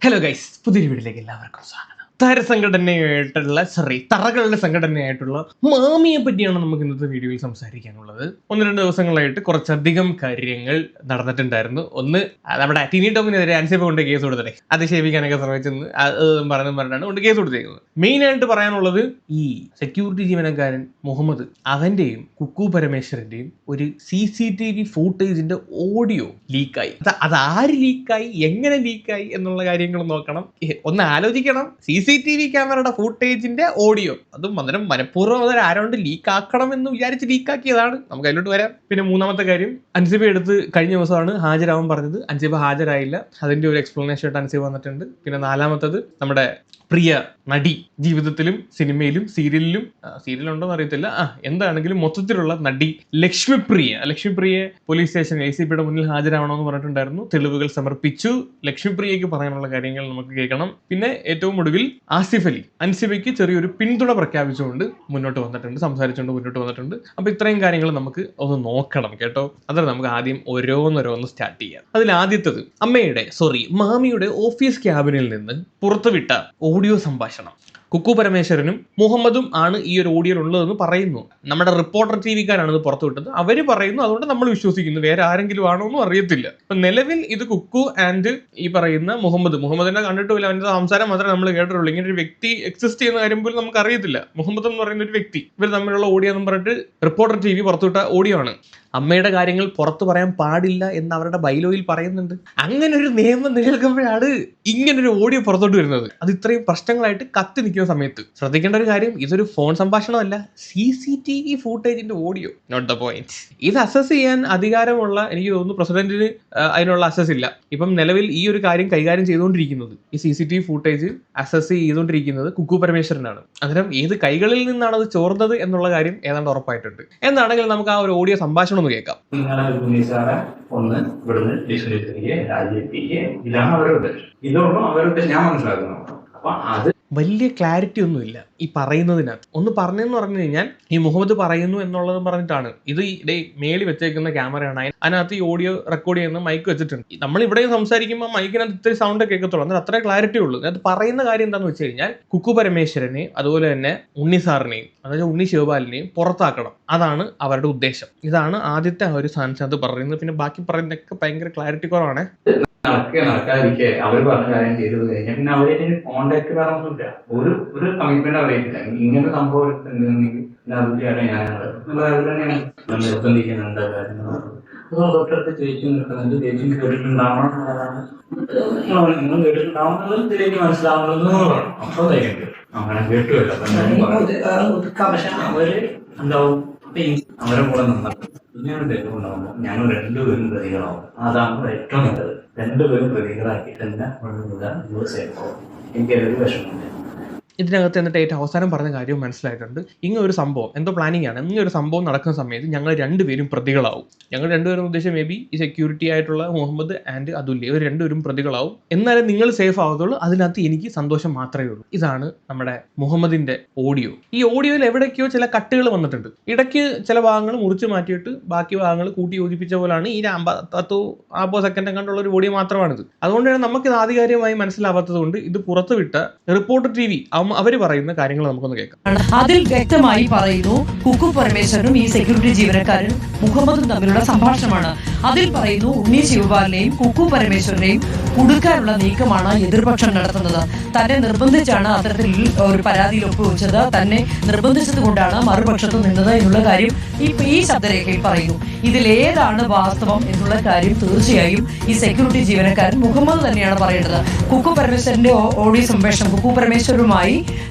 Hello guys, പുതിയൊരു വീഡിയോയിലേക്ക് എല്ലാവർക്കും സ്വാഗതം. തറകളുടെ സംഘടനയായിട്ടുള്ള മാമിയെ പറ്റിയാണ് നമുക്ക് ഇന്നത്തെ വീഡിയോയിൽ സംസാരിക്കാനുള്ളത്. 1-2 ദിവസങ്ങളായിട്ട് കുറച്ചധികം കാര്യങ്ങൾ നടന്നിട്ടുണ്ടായിരുന്നു. ഒന്ന്, നമ്മുടെ ടിനി ടോമിനെതിരെ അൻസിബ കൊണ്ട് കേസ് കൊടുത്തേ, അധിക്ഷേപിക്കാനൊക്കെ ശ്രമിച്ചെന്ന് പറഞ്ഞിട്ടാണ് കൊണ്ട് കേസ് കൊടുത്തേക്കുന്നത്. മെയിൻ ആയിട്ട് പറയാനുള്ളത്, ഈ സെക്യൂരിറ്റി ജീവനക്കാരൻ മുഹമ്മദ് അവന്റെയും കുക്കു പരമേശ്വരന്റെയും ഒരു CCTV ഫൂട്ടേജിന്റെ ഓഡിയോ ലീക്കായി. അത് ആര് ലീക്കായി, എങ്ങനെ ലീക്കായി എന്നുള്ള കാര്യങ്ങൾ നോക്കണം. ഒന്ന് ആലോചിക്കണം. CCTV ക്യാമറയുടെ ഫൂട്ടേജിന്റെ ഓഡിയോ, അതും അന്നേരം മനഃപൂർവ്വം അതൊരു ആരോണ്ട് ലീക്ക് ആക്കണം എന്ന് വിചാരിച്ച് ലീക്കാക്കിയതാണ്. നമുക്ക് അതിലോട്ട് വരാം. പിന്നെ മൂന്നാമത്തെ കാര്യം, അൻസിബ എടുത്ത് കഴിഞ്ഞ ദിവസമാണ് ഹാജരാവാൻ പറഞ്ഞത്. അൻസിബ ഹാജരായില്ല. അതിന്റെ ഒരു എക്സ്പ്ലനേഷൻ ആയിട്ട് അൻസിബ വന്നിട്ടുണ്ട്. പിന്നെ നാലാമത്തത്, നമ്മുടെ പ്രിയ നടി, ജീവിതത്തിലും സിനിമയിലും സീരിയലുണ്ടോന്ന് അറിയത്തില്ല, എന്താണെങ്കിലും മൊത്തത്തിലുള്ള നടി ലക്ഷ്മിപ്രിയയെ പോലീസ് സ്റ്റേഷൻ ACPയുടെ മുന്നിൽ ഹാജരാവണമെന്ന് പറഞ്ഞിട്ടുണ്ടായിരുന്നു. തെളിവുകൾ സമർപ്പിച്ചു. ലക്ഷ്മിപ്രിയയ്ക്ക് പറയാനുള്ള കാര്യങ്ങൾ നമുക്ക് കേൾക്കണം. പിന്നെ ഏറ്റവും ഒടുവിൽ ആസിഫ് അലി അൻസിബയ്ക്ക് ചെറിയൊരു പിന്തുണ പ്രഖ്യാപിച്ചുകൊണ്ട് സംസാരിച്ചുകൊണ്ട് മുന്നോട്ട് വന്നിട്ടുണ്ട്. അപ്പൊ ഇത്രയും കാര്യങ്ങൾ നമുക്ക് ഒന്ന് നോക്കണം കേട്ടോ. അതിൽ നമുക്ക് ആദ്യം ഓരോന്നോരോന്ന് സ്റ്റാർട്ട് ചെയ്യാം. അതിൽ ആദ്യത്തത്, മാമിയുടെ ഓഫീസ് ക്യാബിനിൽ നിന്ന് പുറത്തുവിട്ട ഓഡിയോ സംഭാഷണം. കുക്കു പരമേശ്വരനും മുഹമ്മദും ആണ് ഈ ഒരു ഓഡിയോയിൽ ഉള്ളതെന്ന് പറയുന്നു. നമ്മുടെ റിപ്പോർട്ടർ TVക്കാരാണ് ഇത് പുറത്തുവിട്ടത്. അവര് പറയുന്നു, അതുകൊണ്ട് നമ്മൾ വിശ്വസിക്കുന്നു. വേറെ ആരെങ്കിലും ആണോ എന്നും അറിയത്തില്ല. അപ്പൊ നിലവിൽ ഇത് കുക്കു ആൻഡ് ഈ പറയുന്ന മുഹമ്മദിനെ കണ്ടിട്ടില്ല. അവന്റെ സംസാരം മാത്രമേ നമ്മൾ കേട്ടിട്ടുള്ളൂ. ഇങ്ങനെ ഒരു വ്യക്തി എക്സിസ്റ്റ് ചെയ്യുന്ന കാര്യം പോലും നമുക്ക് അറിയത്തില്ല. മുഹമ്മദ് എന്ന് പറയുന്ന ഒരു വ്യക്തി, ഇവർ തമ്മിലുള്ള ഓഡിയോ എന്ന് പറഞ്ഞിട്ട് റിപ്പോർട്ടർ TV പുറത്തുവിട്ട ഓഡിയോ ആണ്. അമ്മയുടെ കാര്യങ്ങൾ പുറത്തു പറയാൻ പാടില്ല എന്ന് അവരുടെ ബൈലോയിൽ പറയുന്നുണ്ട്. അങ്ങനെ ഒരു നിയമം നിലനിൽക്കുമ്പോഴാണ് ഇങ്ങനൊരു ഓഡിയോ പുറത്തോട്ട് വരുന്നത്. അത് ഇത്രയും പ്രശ്നങ്ങളായിട്ട് കത്തി നിൽക്കുന്ന സമയത്ത് ശ്രദ്ധിക്കേണ്ട ഒരു കാര്യം, ഇതൊരു ഫോൺ സംഭാഷണമല്ല, CCTV ഫൂട്ടേജിന്റെ ഓഡിയോ. Note the point. ഇത് അസസ് ചെയ്യാൻ അധികാരമുള്ള, എനിക്ക് തോന്നുന്നു, പ്രസിഡന്റിന് അതിനുള്ള അസസ് ഇല്ല. ഇപ്പം നിലവിൽ ഈ ഒരു കാര്യം കൈകാര്യം ചെയ്തുകൊണ്ടിരിക്കുന്നത്, ഈ CCTV ഫൂട്ടേജ് അസസ് ചെയ്തുകൊണ്ടിരിക്കുന്നത് കുക്കു പരമേശ്വരനാണ്. അന്നേരം ഏത് കൈകളിൽ നിന്നാണ് അത് ചോർന്നത് എന്നുള്ള കാര്യം ഏതാണ്ട് ഉറപ്പായിട്ടുണ്ട്. എന്താണെങ്കിൽ നമുക്ക് ആ ഒരു ഓഡിയോ സംഭാഷണം ഒന്ന് കേൾക്കാം. ഒന്ന് ഇവിടുന്ന് ഇതാണ് അവരുടെ ഇതൊന്നും അവരുടെ ഞാൻ മനസ്സിലാക്കുന്നത്. അപ്പൊ അത് വലിയ ക്ലാരിറ്റി ഒന്നുമില്ല ഈ പറയുന്നതിനകത്ത്. ഒന്ന് പറഞ്ഞെന്ന് പറഞ്ഞു കഴിഞ്ഞാൽ, ഈ മുഹമ്മദ് പറയുന്നു എന്നുള്ളത് പറഞ്ഞിട്ടാണ്. ഇത് മേളി വെച്ചേക്കുന്ന ക്യാമറയാണ്, അതിനകത്ത് ഈ ഓഡിയോ റെക്കോർഡ് ചെയ്യുന്ന മൈക്ക് വെച്ചിട്ടുണ്ട്. നമ്മൾ ഇവിടെ സംസാരിക്കുമ്പോൾ മൈക്കിനകത്ത് ഇത്തിരി സൗണ്ട് കേൾക്കത്തുള്ളൂ. എന്നാൽ അത്ര ക്ലാരിറ്റി ഉള്ളൂ. അതിനകത്ത് പറയുന്ന കാര്യം എന്താണെന്ന് വെച്ച് കഴിഞ്ഞാൽ, കുക്കു പരമേശ്വരനെ അതുപോലെ തന്നെ ഉണ്ണി സാറിനെയും, അതായത് ഉണ്ണി ശിവപാലിനെയും പുറത്താക്കണം. അതാണ് അവരുടെ ഉദ്ദേശം. ഇതാണ് ആദ്യത്തെ ആ ഒരു സ്ഥാനത്ത് പറയുന്നത്. പിന്നെ ബാക്കി പറയുന്നതൊക്കെ ഭയങ്കര ക്ലാരിറ്റി കുറവാണ്. നടക്കാതിരിക്കെ അവർ പറഞ്ഞ കാര്യം ചെയ്തു കഴിഞ്ഞാൽ പിന്നെ അവരെ കോണ്ടാക്ട് പറയാനൊന്നുമില്ല. ഒരു കമ്മിറ്റ്മെന്റ് അറിയില്ല. ഇങ്ങനെ സംഭവം നിർബന്ധിക്കുന്നുണ്ട്. ഡോക്ടർക്ക് ചേച്ചി നിൽക്കുന്നുണ്ട്. ചേച്ചി കേട്ടിട്ടുണ്ടാവണം, നിങ്ങൾ കേട്ടിട്ടുണ്ടാവുന്നത് ചേച്ചി മനസ്സിലാവുന്നത് അപ്പൊ അങ്ങനെ കേട്ടുമല്ലോ. അവര് എന്താവും, അവരെ കൂടെ നന്നാക്കും. ഇങ്ങനെ തെറ്റുണ്ടാവുമ്പോൾ ഞങ്ങൾ രണ്ടുപേരും പ്രതികളാവും. അതാണ് ഏറ്റവും നല്ലത്. രണ്ടുപേരും പ്രതികളാക്കി തന്നെ എനിക്കൊരു വിഷമമുണ്ട്. ഇതിനകത്ത് എന്നിട്ട് ഏറ്റവും അവസാനം പറഞ്ഞ കാര്യം മനസ്സിലായിട്ടുണ്ട്. ഇങ്ങനൊരു സംഭവം എന്തോ പ്ലാനിങ് ആണ്. ഇങ്ങനൊരു സംഭവം നടക്കുന്ന സമയത്ത് ഞങ്ങൾ രണ്ടുപേരും പ്രതികളാവും. ഞങ്ങൾ രണ്ടുപേരും ഉദ്ദേശം മേ ബി ഈ സെക്യൂരിറ്റി ആയിട്ടുള്ള മുഹമ്മദ് ആൻഡ് അതുല്യ, ഇവർ രണ്ടുപേരും പ്രതികളാവും. എന്നാലും നിങ്ങൾ സേഫ് ആവത്തുള്ളൂ. അതിനകത്ത് എനിക്ക് സന്തോഷം മാത്രമേ ഉള്ളൂ. ഇതാണ് നമ്മുടെ മുഹമ്മദിന്റെ ഓഡിയോ. ഈ ഓഡിയോയിൽ എവിടേക്കോ ചില കട്ടുകൾ വന്നിട്ടുണ്ട്. ഇടയ്ക്ക് ചില ഭാഗങ്ങൾ മുറിച്ച് മാറ്റിയിട്ട് ബാക്കി ഭാഗങ്ങൾ കൂട്ടി യോജിപ്പിച്ച പോലാണ് ഈ 40 സെക്കൻഡ് കണ്ടുള്ള ഒരു ഓഡിയോ മാത്രമാണിത്. അതുകൊണ്ട് തന്നെ നമുക്കിത് ആധികാരികമായി മനസ്സിലാവാത്തത് കൊണ്ട് ഇത് പുറത്തുവിട്ട റിപ്പോർട്ടർ TV അവര് പറയുന്ന കാര്യങ്ങൾ നമുക്കൊന്ന് കേൾക്കാം. അതിൽ വ്യക്തമായി പറയുന്നു, കുക്കു പരമേശ്വരനും ഈ സെക്യൂരിറ്റി ജീവനക്കാരനും മുഹമ്മദും തമ്മിലുള്ള സംഭാഷണമാണ്. അതിൽ പറയുന്നു, ഉണ്ണി ശിവപാലിനെയും കുക്കു പരമേശ്വരനെയും കുടുക്കാനുള്ള നീക്കമാണ് എതിർപക്ഷം നടത്തുന്നത്. തന്നെ നിർബന്ധിച്ചാണ് അത്തരത്തിൽ ഒരു പരാതിയിൽ ഒപ്പുവെച്ചത്, തന്നെ നിർബന്ധിച്ചത് കൊണ്ടാണ് മറുപക്ഷത്ത് നിന്നത് എന്നുള്ള കാര്യം ഈ ശബ്ദരേഖയിൽ പറയുന്നു. ഇതിലേതാണ് വാസ്തവം എന്നുള്ള കാര്യം തീർച്ചയായും ഈ സെക്യൂരിറ്റി ജീവനക്കാരൻ മുഹമ്മദ് തന്നെയാണ് പറയേണ്ടത്. കുക്കു പരമേശ്വരന്റെ ഓഡിയോ സംഭാഷണം, കുക്കു പരമേശ്വരുമായി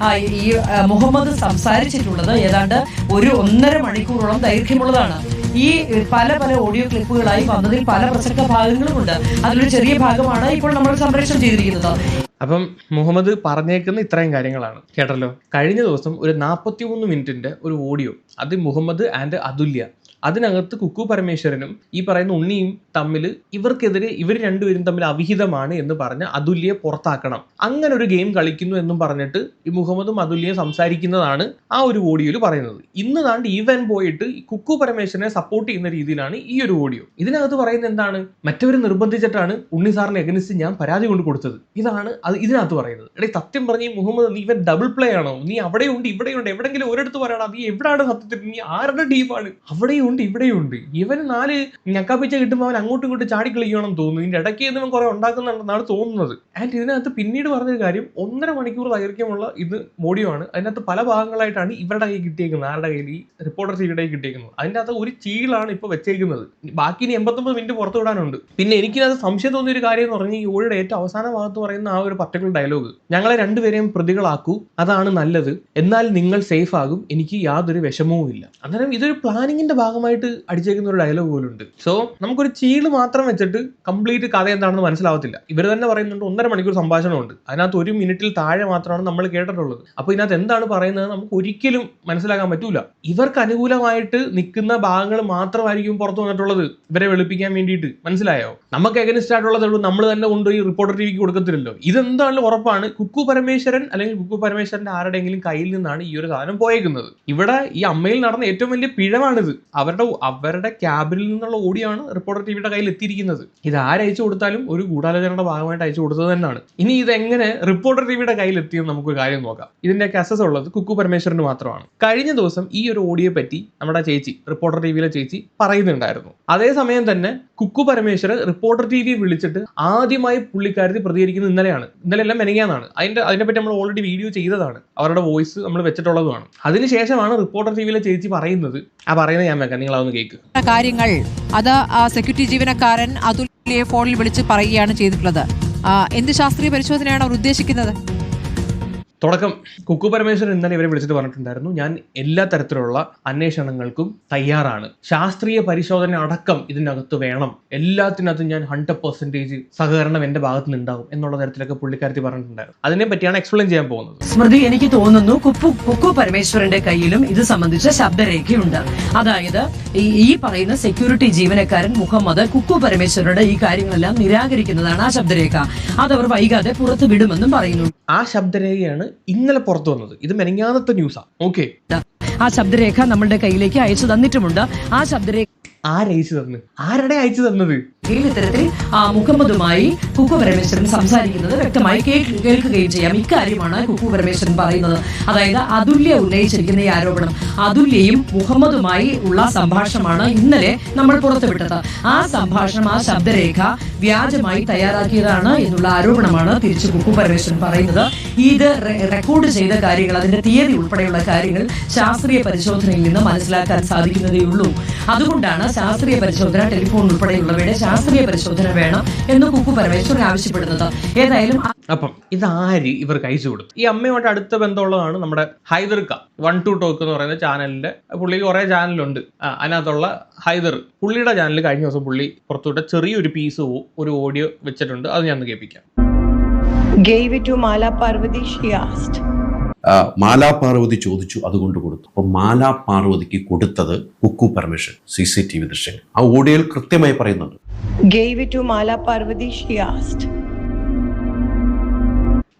ഈ മുഹമ്മദ് സംസാരിച്ചിട്ടുള്ളത് ഏതാണ്ട് 1.5 മണിക്കൂറോളം ദൈർഘ്യമുള്ളതാണ്. ഈ പല ഓഡിയോ ക്ലിപ്പുകളായി വന്നതിൽ പല പ്രസക്ത ഭാഗങ്ങളുമുണ്ട്. അതിലൊരു ചെറിയ ഭാഗമാണ് ഇപ്പോൾ നമ്മൾ സംപ്രേഷണം ചെയ്തിരിക്കുന്നത്. അപ്പം മുഹമ്മദ് പറഞ്ഞേക്കുന്ന ഇത്രയും കാര്യങ്ങളാണ് കേട്ടല്ലോ. കഴിഞ്ഞ ദിവസം ഒരു 43 മിനിറ്റിന്റെ ഒരു ഓഡിയോ, അത് മുഹമ്മദ് ആൻഡ് അതുല്യ അതിനകത്ത് കുക്കു പരമേശ്വരനും ഈ പറയുന്ന ഉണ്ണിയും തമ്മിൽ ഇവർക്കെതിരെ ഇവർ രണ്ടുപേരും തമ്മിൽ അവിഹിതമാണ് എന്ന് പറഞ്ഞ് അതുല്യെ പുറത്താക്കണം, അങ്ങനെ ഒരു ഗെയിം കളിക്കുന്നു എന്നും പറഞ്ഞിട്ട് ഈ മുഹമ്മദും അതുല്യയും സംസാരിക്കുന്നതാണ് ആ ഒരു ഓഡിയോയിൽ പറയുന്നത്. ഇന്ന് താണ്ട് ഈവൻ പോയിട്ട് ഈ കുക്കു പരമേശ്വരനെ സപ്പോർട്ട് ചെയ്യുന്ന രീതിയിലാണ് ഈ ഒരു ഓഡിയോ. ഇതിനകത്ത് പറയുന്നത് എന്താണ്, മറ്റവർ നിർബന്ധിച്ചിട്ടാണ് ഉണ്ണി സാറിന് എഗനിസ്റ്റ് ഞാൻ പരാതി കൊണ്ട് കൊടുത്തത്, ഇതാണ് അത് ഇതിനകത്ത് പറയുന്നത്. എടേ സത്യം പറഞ്ഞ ഈ മുഹമ്മദ് നീ ഇവൻ ഡബിൾ പ്ലേ ആണോ, നീ അവിടെയുണ്ട് ഇവിടെയുണ്ട്, എവിടെങ്കിലും ഒരിടത്ത് പറയണം നീ എവിടെയാണ് സത്യത്തിൽ, നീ ആരുടെ ടീമാണ്, അവിടെയുണ്ട് ഇവിടെയുണ്ട്. ഇവൻ 4 ഞക്കാപ്പിച്ച കിട്ടുമ്പോൾ അവൻ അങ്ങോട്ടും ഇങ്ങോട്ടും ചാടിക്കളിക്കണം തോന്നുന്നു, ഇതിന്റെ ഇടയ്ക്ക് ഇവൻ കുറെ ഉണ്ടാക്കുന്നുണ്ടെന്നാണ് തോന്നുന്നത്. ആൻഡ് ഇതിനകത്ത് പിന്നീട് പറഞ്ഞൊരു കാര്യം 1.5 മണിക്കൂർ ദൈർഘ്യമുള്ള ഇത് ഓഡിയോ ആണ്. അതിനകത്ത് പല ഭാഗങ്ങളായിട്ടാണ് ഇവരുടെ കയ്യിൽ കിട്ടിയേക്കുന്നത്, ആരുടെ കയ്യിൽ, ഈ റിപ്പോർട്ടർ ടിവിയുടെ കിട്ടിയേക്കുന്നത്. അതിൻ്റെ അകത്ത് ഒരു ചീളാണ് ഇപ്പൊ വെച്ചേക്കുന്നത്, ബാക്കി ഇനി 89 മിനിറ്റ് പുറത്തു വിടാനുണ്ട്. പിന്നെ എനിക്കത് സംശയം തോന്നിയ ഒരു കാര്യം എന്ന് പറഞ്ഞാൽ ഈ ഓഡിയോയുടെ ഏറ്റവും അവസാന ഭാഗത്ത് പറയുന്ന ആ ഒരു പർട്ടിക്കുലർ ഡയലോഗ്, ഞങ്ങളെ രണ്ടുപേരെയും പ്രതികളാക്കൂ, അതാണ് നല്ലത്, എന്നാൽ നിങ്ങൾ സേഫ് ആകും, എനിക്ക് യാതൊരു വിഷമവും ഇല്ല. അന്നേരം ഇതൊരു പ്ലാനിങ്ങിന്റെ ഭാഗമായിട്ട് അടിച്ചേക്കുന്ന ഒരു ഡയലോഗ് പോലും ഉണ്ട്. സോ നമുക്കൊരു ചീള് മാത്രം വെച്ചിട്ട് കംപ്ലീറ്റ് കഥ എന്താണെന്ന് മനസ്സിലാവത്തില്ല. ഇവർ തന്നെ പറയുന്നുണ്ട് 1.5 മണിക്കൂർ സംഭാഷണമുണ്ട്, അതിനകത്ത് 1 മിനിറ്റിൽ താഴെ മാത്രമാണ് നമ്മൾ കേട്ടിട്ടുള്ളത്. അപ്പൊ ഇതിനകത്ത് എന്താണ് പറയുന്നത് നമുക്ക് ഒരിക്കലും മനസ്സിലാക്കാൻ പറ്റൂല. ഇവർക്ക് അനുകൂലമായിട്ട് നിൽക്കുന്ന ഭാഗങ്ങൾ മാത്രമായിരിക്കും പുറത്തു വന്നിട്ടുള്ളത് ഇവരെ വെളുപ്പിക്കാൻ വേണ്ടിയിട്ട്, മനസ്സിലായോ? നമുക്ക് എഗനിസ്റ്റ് ആയിട്ടുള്ളതേ ഉള്ളൂ, നമ്മൾ തന്നെ കൊണ്ടുപോയി റിപ്പോർട്ടർ ടിവിക്ക് കൊടുക്കത്തില്ലല്ലോ. ഇതെന്താണെങ്കിലും ഉറപ്പാണ് കുക്കു പരമേശ്വരൻ അല്ലെങ്കിൽ കുക്കു പരമേശ്വരന്റെ ആരുടെയെങ്കിലും കയ്യിൽ നിന്നാണ് ഈ ഒരു സാധനം പോയേക്കുന്നത്. ഇവിടെ ഈ അമ്മയിൽ നടന്ന ഏറ്റവും വലിയ പിഴവാണിത്. അവരുടെ ക്യാബിനിൽ നിന്നുള്ള ഓഡിയാണ് റിപ്പോർട്ടർ ടിവിയുടെ കയ്യിൽ എത്തിയിരിക്കുന്നത്. ഇത് ആരയച്ചു കൊടുത്താലും ഒരു ഗൂഢാലോചനയുടെ ഭാഗമായിട്ട് അയച്ചു കൊടുത്തത് തന്നെയാണ്. ഇനി ഇതെങ്ങനെ റിപ്പോർട്ടർ ടിവിയുടെ കയ്യിൽ എത്തിയെന്ന് നമുക്ക് കാര്യം നോക്കാം. ഇതിന്റെയൊക്കെ അസസ് ഉള്ളത് കുക്കു പരമേശ്വരന് മാത്രമാണ്. കഴിഞ്ഞ ദിവസം ഈ ഒരു ഓഡിയോയെ പറ്റി നമ്മുടെ ചേച്ചി, റിപ്പോർട്ടർ ടിവിയിലെ ചേച്ചി പറയുന്നുണ്ടായിരുന്നു. അതേസമയം തന്നെ കുക്കു പരമേശ്വരൻ റിപ്പോർട്ടർ ടിവി വിളിച്ചിട്ട് ആദ്യമായി പുള്ളിക്കാരത്തി പ്രതികരിക്കുന്നത് ഇന്നലെല്ലാം മെനങ്ങാന്നാണ്. അതിനെപ്പറ്റി നമ്മൾ ഓൾറെഡി വീഡിയോ ചെയ്തതാണ്, അവരുടെ വോയിസ് നമ്മൾ വെച്ചിട്ടുള്ളതുമാണ്. അതിനുശേഷമാണ് റിപ്പോർട്ടർ ടിവിയിലെ ചേച്ചി പറയുന്നത്. ആ പറയുന്നത് ഞാൻ വെക്കാം, നിങ്ങൾ അതൊന്ന് കേൾക്ക്. കാര്യങ്ങൾ അത് സെക്യൂരിറ്റി ജീവനക്കാരൻ അതുല്യെ ഫോണിൽ വിളിച്ച് പറയുകയാണ് ചെയ്തിട്ടുള്ളത്. എന്ത് ശാസ്ത്രീയ പരിശോധനയാണ് അവർ ഉദ്ദേശിക്കുന്നത്? തുടക്കം കുക്കു പരമേശ്വരൻ ഇന്നലെ ഇവരെ വിളിച്ചിട്ട് പറഞ്ഞിട്ടുണ്ടായിരുന്നു, ഞാൻ എല്ലാ തരത്തിലുള്ള അന്വേഷണങ്ങൾക്കും തയ്യാറാണ്, ശാസ്ത്രീയ പരിശോധന അടക്കം ഇതിനകത്ത് വേണം, എല്ലാത്തിനകത്തും ഞാൻ 100% സഹകരണം എന്റെ ഭാഗത്ത് നിന്നുണ്ടാവും എന്നുള്ള തരത്തിലൊക്കെ പുള്ളിക്കാരത്തി പറഞ്ഞിട്ടുണ്ടായിരുന്നു. അതിനെ പറ്റിയാണ് എക്സ്പ്ലെയിൻ ചെയ്യാൻ പോകുന്നത്. സ്മൃതി, എനിക്ക് തോന്നുന്നു കുക്കു പരമേശ്വരന്റെ കയ്യിലും ഇത് സംബന്ധിച്ച ശബ്ദരേഖയുണ്ട്. അതായത് ഈ പറയുന്ന സെക്യൂരിറ്റി ജീവനക്കാരൻ മുഹമ്മദ് കുക്കു പരമേശ്വരന്റെ ഈ കാര്യങ്ങളെല്ലാം നിരാകരിക്കുന്നതാണ് ആ ശബ്ദരേഖ. അതവർ വൈകാതെ പുറത്തു വിടുമെന്നും പറയുന്നു. ആ ശബ്ദരേഖയാണ് ഇന്നലെ പുറത്തു വന്നത്. ഇത് മെനങ്ങാനത്തെ ന്യൂസാ. ഓക്കെ, ആ ശബ്ദരേഖ നമ്മളുടെ കയ്യിലേക്ക് അയച്ചു തന്നിട്ടുമുണ്ട്. ആ ശബ്ദരേഖ ആരയച്ചു തന്നു? ആരുടെ അയച്ചു തന്നത്? ഇത്തരത്തിൽ മുഹമ്മദുമായി കുക്കു പരമേശ്വരൻ സംസാരിക്കുന്നത് വ്യക്തമായി കേൾക്കുകയും ചെയ്യാം. ഇക്കാര്യമാണ് കുക്കു പരമേശ്വരൻ പറയുന്നത്. അതായത് അതുല്യ ഉന്നയിച്ചിരിക്കുന്ന ഈ ആരോപണം, അതുല്യയും മുഹമ്മദുമായി ഉള്ള സംഭാഷണമാണ് ഇന്നലെ നമ്മൾ പുറത്തുവിട്ടത്. ആ സംഭാഷണം, ആ ശബ്ദരേഖ വ്യാജമായി തയ്യാറാക്കിയതാണ് എന്നുള്ള ആരോപണമാണ് തിരിച്ച് കുക്കു പരമേശ്വരൻ പറയുന്നത്. ഇത് റെക്കോർഡ് ചെയ്ത കാര്യങ്ങൾ, അതിന്റെ തീയതി ഉൾപ്പെടെയുള്ള കാര്യങ്ങൾ ശാസ്ത്രീയ പരിശോധനയിൽ നിന്ന് മനസ്സിലാക്കാൻ സാധിക്കുന്നതേ ഉള്ളൂ. അതുകൊണ്ടാണ് ശാസ്ത്രീയ പരിശോധന, ടെലിഫോൺ ഉൾപ്പെടെയുള്ളവയുടെ ശാസ്ത്രീയ പരിശോധന വേണം എന്ന് കുക്കു പരമേശ്വരൻ ആവശ്യപ്പെടുന്നത്. ഏതായാലും അപ്പം ഇതാര് ഇവർക്ക് അയച്ചു കൊടുത്തു? ഈ അമ്മയുമായിട്ട് അടുത്ത ബന്ധമുള്ളതാണ് നമ്മുടെ ഹൈദർക്ക 1-2 ടോക്ക് എന്ന് പറയുന്ന ചാനലിന്റെ, പുള്ളിക്ക് കുറെ ചാനലുണ്ട്. അതിനകത്തുള്ള ഹൈദർ, പുള്ളിയുടെ ചാനൽ കഴിഞ്ഞ ദിവസം പുള്ളി പുറത്തുവിട്ട ചെറിയൊരു പീസ് ഒരു ഓഡിയോ വെച്ചിട്ടുണ്ട്. അത് ഞാൻ കേൾപ്പിക്കാം. Gave it to Mala Parvati, she asked. മാലാ പാർവതി ചോദിച്ചു, അതുകൊണ്ട് കൊടുത്തു. അപ്പോൾ മാലാ പാർവതിക്ക് കൊടുത്തത് കുക്കു പരമേശ്വരൻ. CCTV ദൃശ്യങ്ങൾ ആ ഓഡിയോയിൽ കൃത്യമായി പറയുന്നുണ്ട്. Gave it to Mala Parvati, she asked.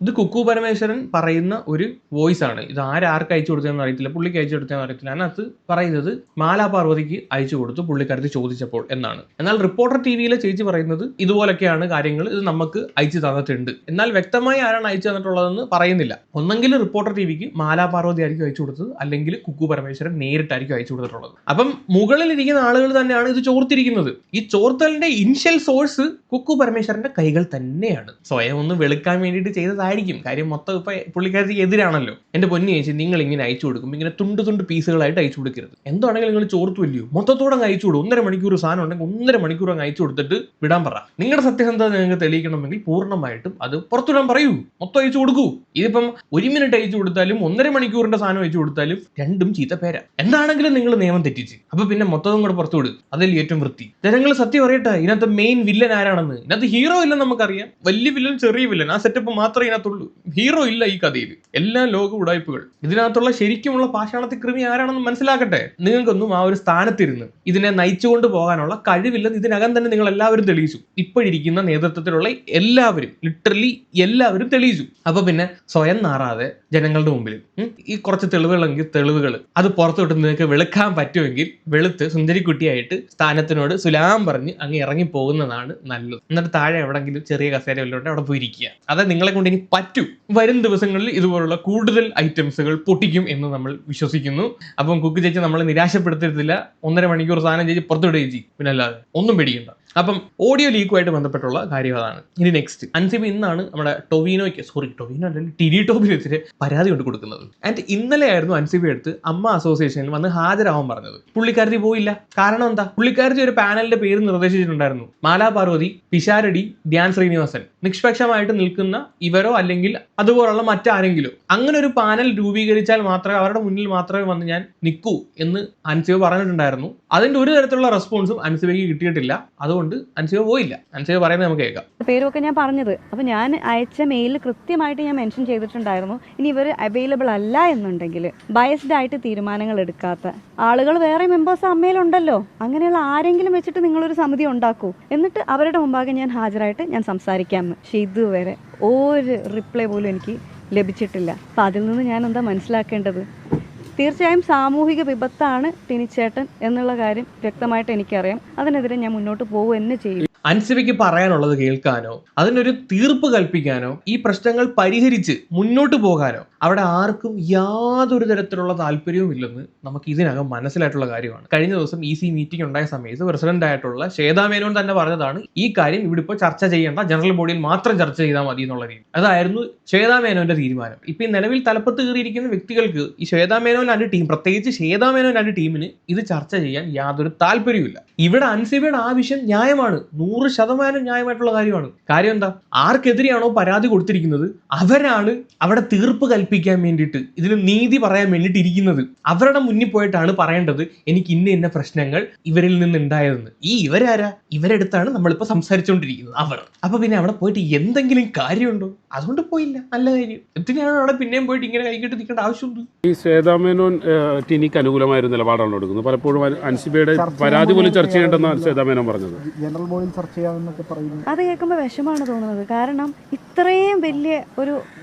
ഇത് കുക്കു പരമേശ്വരൻ പറയുന്ന ഒരു വോയിസ് ആണ്. ഇത് ആർക്ക് അയച്ചു കൊടുത്തതെന്ന് അറിയത്തില്ല, പുള്ളിക്ക് അയച്ചു കൊടുത്തതെന്ന് അറിയത്തില്ല. അതിനകത്ത് പറയുന്നത് മാലാ പാർവതിക്ക് അയച്ചു കൊടുത്തു പുള്ളിക്കാരത്തി ചോദിച്ചപ്പോൾ എന്നാണ്. എന്നാൽ റിപ്പോർട്ടർ ടിവിയിലെ ചേച്ചി പറയുന്നത് ഇതുപോലൊക്കെയാണ് കാര്യങ്ങൾ, ഇത് നമുക്ക് അയച്ചു തന്നിട്ടുണ്ട്. എന്നാൽ വ്യക്തമായി ആരാണ് അയച്ചു തന്നിട്ടുള്ളതെന്ന് പറയുന്നില്ല. ഒന്നെങ്കിൽ റിപ്പോർട്ടർ ടിവിക്ക് മാലാ പാർവതി ആയിരിക്കും അയച്ചു കൊടുത്തത്, അല്ലെങ്കിൽ കുക്കു പരമേശ്വരൻ നേരിട്ടായിരിക്കും അയച്ചു കൊടുത്തിട്ടുള്ളത്. അപ്പം മുകളിലിരിക്കുന്ന ആളുകൾ തന്നെയാണ് ഇത് ചോർത്തിരിക്കുന്നത്. ഈ ചോർത്തലിന്റെ ഇനിഷ്യൽ സോഴ്സ് കുക്കു പരമേശ്വരന്റെ കൈകൾ തന്നെയാണ്. സ്വയം ഒന്ന് വെളുക്കാൻ വേണ്ടിയിട്ട് ചെയ്തതായിരിക്കും. കാര്യം മൊത്തം ഇപ്പൊ പുള്ളിക്കാരത്തിക്ക് എതിരാണല്ലോ. എന്റെ പൊന്നി ചേച്ചി, നിങ്ങൾ ഇങ്ങനെ അയച്ചു കൊടുക്കും, ഇങ്ങനെ തുണ്ട് പീസുകളായിട്ട് അയച്ചു കൊടുക്കരുത്. എന്താണെങ്കിലും നിങ്ങൾ ചോർത്തുവല്ലയോ, മൊത്തത്തോടെ അങ്ങ് അയച്ചു കൊടുക്കും. 1.5 മണിക്കൂർ സാധനം ഉണ്ടെങ്കിൽ 1.5 മണിക്കൂർ അങ്ങ് അയച്ചു കൊടുത്തിട്ട് വിടാൻ പറ. നിങ്ങളുടെ സത്യസന്ധത നിങ്ങൾക്ക് തെളിയിക്കണമെങ്കിൽ പൂർണ്ണമായിട്ടും അത് പുറത്തുവിടാൻ പറയൂ, മൊത്തം അയച്ചു കൊടുക്കൂ. ഇതിപ്പം 1 മിനിറ്റ് അയച്ചു കൊടുത്താലും 1.5 മണിക്കൂറിന്റെ സാധനം അയച്ചു കൊടുത്താലും രണ്ടും ചീത്ത പേരാ. എന്താണെങ്കിലും നിങ്ങൾ നിയമം തെറ്റിച്ച് അപ്പൊ പിന്നെ മൊത്തം കൂടെ പുറത്തുവിട്, അതിൽ ഏറ്റവും വൃത്തി. ജനങ്ങൾ സത്യം അറിയട്ടെ, ഇതിനകത്ത് മെയിൻ വില്ലൻ ആരാണെന്ന്. ഇതിനകത്ത് ഹീറോ ഇല്ലെന്ന് നമുക്കറിയാം, വലിയ വില്ലൻ ചെറിയ വില്ലൻ, ആ സെറ്റപ്പ് മാത്രമേ ഇതിനകത്ത് ഇതിനകത്തുള്ളൂ. ഹീറോ ഇല്ല ഈ കഥയിൽ, എല്ലാം ലോക ഉടായ്പകൾ. ഇതിനകത്തുള്ള ശരിക്കുമുള്ള പാഷാണത്തി കൃമി ആരാണെന്ന് മനസ്സിലാക്കട്ടെ. നിങ്ങൾക്കൊന്നും ആ ഒരു സ്ഥാനത്തിരുന്ന് ഇതിനെ നയിച്ചുകൊണ്ട് പോകാനുള്ള കഴിവില്ലെന്ന് ഇതിനകം തന്നെ നിങ്ങൾ എല്ലാവരും തെളിയിച്ചു. ഇപ്പോഴിരിക്കുന്ന നേതൃത്വത്തിലുള്ള എല്ലാവരും, ലിറ്ററലി എല്ലാവരും തെളിയിച്ചു. അപ്പൊ പിന്നെ സ്വയം നാറാതെ ജനങ്ങളുടെ മുമ്പിൽ ഈ കുറച്ച് തെളിവുകൾ അത് പുറത്തോട്ട് നിങ്ങൾക്ക് വെളുക്കാൻ പറ്റുമെങ്കിൽ വെളുത്ത് സുന്ദരിക്കുട്ടിയായിട്ട് സ്ഥാനത്തിനോട് സുലാം പറഞ്ഞ് അങ്ങ് ഇറങ്ങി പോകുന്നതാണ് നല്ലത്. എന്നിട്ട് താഴെ എവിടെങ്കിലും ചെറിയ കസേര വല്ലതുകൊണ്ട് അവിടെ പോയിരിക്കുക. അത് നിങ്ങളെ കൊണ്ട് ഇനി പറ്റും. വരും ദിവസങ്ങളിൽ ഇതുപോലുള്ള കൂടുതൽ ഐറ്റംസുകൾ പൊട്ടിക്കും എന്ന് നമ്മൾ വിശ്വസിക്കുന്നു. അപ്പം കുക്ക് ചേച്ചി നമ്മളെ നിരാശപ്പെടുത്തരുത്തില്ല. 1.5 മണിക്കൂർ സാധനം ചേച്ചി പുറത്തുവിടുകയും ചെയ്യും. പിന്നെ അല്ലാതെ ഒന്നും പേടിക്കണ്ട. അപ്പം ഓഡിയോ ലീക്കുമായിട്ട് ബന്ധപ്പെട്ടുള്ള കാര്യം അതാണ്. ഇനി നെക്സ്റ്റ്, അൻസിബ ഇന്നാണ് നമ്മുടെ ടൊവിനോ അല്ലെങ്കിൽ ടിനി ടോമിനെതിരെ പരാതി കൊണ്ട് കൊടുക്കുന്നത്. ആൻഡ് ഇന്നലെ ആയിരുന്നു അൻസിബ എടുത്ത് അമ്മ അസോസിയേഷനിൽ വന്ന് ഹാജരാവാൻ പറഞ്ഞത്. പുള്ളിക്കാരത്തി പോയില്ല. കാരണം എന്താ? പുള്ളിക്കാരത്തി ഒരു പാനലിന്റെ പേര് നിർദ്ദേശിച്ചിട്ടുണ്ടായിരുന്നു. മാലാ പാർവതി, പിഷാരടി, ധ്യാൻ ശ്രീനിവാസൻ. നിഷ്പക്ഷമായിട്ട് നിൽക്കുന്ന ഇവരോ അല്ലെങ്കിൽ അതുപോലുള്ള മറ്റാരെങ്കിലും അങ്ങനെ ഒരു പാനൽ രൂപീകരിച്ചാൽ മാത്രമേ അവരുടെ മുന്നിൽ മാത്രമേ വന്ന് ഞാൻ നിൽക്കൂ എന്ന് അൻസിബ പറഞ്ഞിട്ടുണ്ടായിരുന്നു. അതിന്റെ ഒരു തരത്തിലുള്ള റെസ്പോൺസും അൻസിബയ്ക്ക് കിട്ടിയിട്ടില്ല. അതുകൊണ്ട് അൻസിബ പോയില്ല. അൻസിബ പറയുന്നത് നമുക്ക് കേൾക്കാം. പേരൊക്കെ ഞാൻ പറഞ്ഞത്, അപ്പോൾ ഞാൻ അയച്ച മെയിലിൽ കൃത്യമായിട്ട് ഞാൻ മെൻഷൻ ചെയ്തിട്ടുണ്ടായിരുന്നു, ഇനി ഇവർ അവൈലബിൾ അല്ല എന്നുണ്ടെങ്കിൽ ബയസ്ഡ് ആയിട്ട് തീരുമാനങ്ങൾ എടുക്കാത്ത ആളുകൾ വേറെ മെമ്പേഴ്സ് അമ്മയിലുണ്ടല്ലോ, അങ്ങനെയുള്ള ആരെങ്കിലും വെച്ചിട്ട് നിങ്ങളൊരു സമിതി ഉണ്ടാക്കൂ, എന്നിട്ട് അവരുടെ മുമ്പാകെ ഞാൻ ഹാജരായിട്ട് ഞാൻ സംസാരിക്കാമെന്ന്. പക്ഷെ ഇതുവരെ ഒരു റിപ്ലൈ പോലും എനിക്ക് ലഭിച്ചിട്ടില്ല. അപ്പം അതിൽ നിന്ന് ഞാൻ എന്താ മനസ്സിലാക്കേണ്ടത്? തീർച്ചയായും സാമൂഹിക വിപത്താണ് ടിനിച്ചേട്ടൻ എന്നുള്ള കാര്യം വ്യക്തമായിട്ട് എനിക്കറിയാം. അതിനെതിരെ ഞാൻ മുന്നോട്ട് പോകുക തന്നെ ചെയ്യും. അൻസിബയ്ക്ക് പറയാനുള്ളത് കേൾക്കാനോ അതിനൊരു തീർപ്പ് കൽപ്പിക്കാനോ ഈ പ്രശ്നങ്ങൾ പരിഹരിച്ച് മുന്നോട്ട് പോകാനോ അവിടെ ആർക്കും യാതൊരു തരത്തിലുള്ള താല്പര്യവും ഇല്ലെന്ന് നമുക്ക് ഇതിനകം മനസ്സിലായിട്ടുള്ള കാര്യമാണ്. കഴിഞ്ഞ ദിവസം EC മീറ്റിംഗ് ഉണ്ടായ സമയത്ത് പ്രസിഡന്റ് ആയിട്ടുള്ള ശ്വേതാ മേനോൻ തന്നെ പറഞ്ഞതാണ് ഈ കാര്യം ഇവിടെ ഇപ്പോൾ ചർച്ച ചെയ്യേണ്ട, ജനറൽ ബോഡിയിൽ മാത്രം ചർച്ച ചെയ്താൽ മതി എന്നുള്ള രീതി. അതായിരുന്നു ശ്വേതാ മേനോന്റെ തീരുമാനം. ഇപ്പൊ ഈ നിലവിൽ തലപ്പത്ത് കയറിയിരിക്കുന്ന വ്യക്തികൾക്ക് ഈ ശ്വേതാ മേനോൻ ആൻഡ് ടീം, പ്രത്യേകിച്ച് ശ്വേതാ മേനോൻ ആൻഡ് ടീമിന് ഇത് ചർച്ച ചെയ്യാൻ യാതൊരു താല്പര്യമില്ല. ഇവിടെ അൻസിബയുടെ ആവശ്യം ന്യായമാണ്, 100% ന്യായമായിട്ടുള്ള കാര്യമാണ്. കാര്യം എന്താ? ആർക്കെതിരെയാണോ പരാതി കൊടുത്തിരിക്കുന്നത് അവരാണ് അവിടെ തീർപ്പ് കൽപ്പിക്കാൻ വേണ്ടിയിട്ട്, ഇതിന് നീതി പറയാൻ വേണ്ടിയിട്ട് ഇരിക്കുന്നത്. അവരുടെ മുന്നിൽ പോയിട്ടാണ് പറയേണ്ടത് എനിക്ക് ഇന്ന പ്രശ്നങ്ങൾ ഇവരിൽ നിന്ന് ഉണ്ടായതെന്ന്. ഈ ഇവരാരാ? ഇവരെടുത്താണ് നമ്മളിപ്പോൾ സംസാരിച്ചുകൊണ്ടിരിക്കുന്നത് അവർ. അപ്പൊ പിന്നെ അവിടെ പോയിട്ട് എന്തെങ്കിലും കാര്യമുണ്ടോ? അതുകൊണ്ട് പോയില്ല, നല്ല കാര്യം. എന്തിനാണ് അവിടെ പിന്നെയും പോയിട്ട് ഇങ്ങനെ കൈകെട്ടി നിൽക്കേണ്ട ആവശ്യമുണ്ട്? ഈ ശ്വേതാ മേനോൻ ടിനിക്ക് അനുകൂലമായ ഒരു നിലപാടാണ് എടുക്കുന്നത്. പലപ്പോഴും അൻസിബയുടെ പരാതി പോലും ചർച്ച ചെയ്യേണ്ടെന്നാണ് ശ്വേതാ മേനോൻ പറഞ്ഞത്. ജനറൽ ബോഡിയിൽ ചർച്ച ചെയ്യാമെന്നൊക്കെ പറയുന്നു. അത് കേൾക്കുമ്പോൾ വിഷമാണ് തോന്നുന്നത്. കാരണം ഇത്രയും വലിയ ഒരു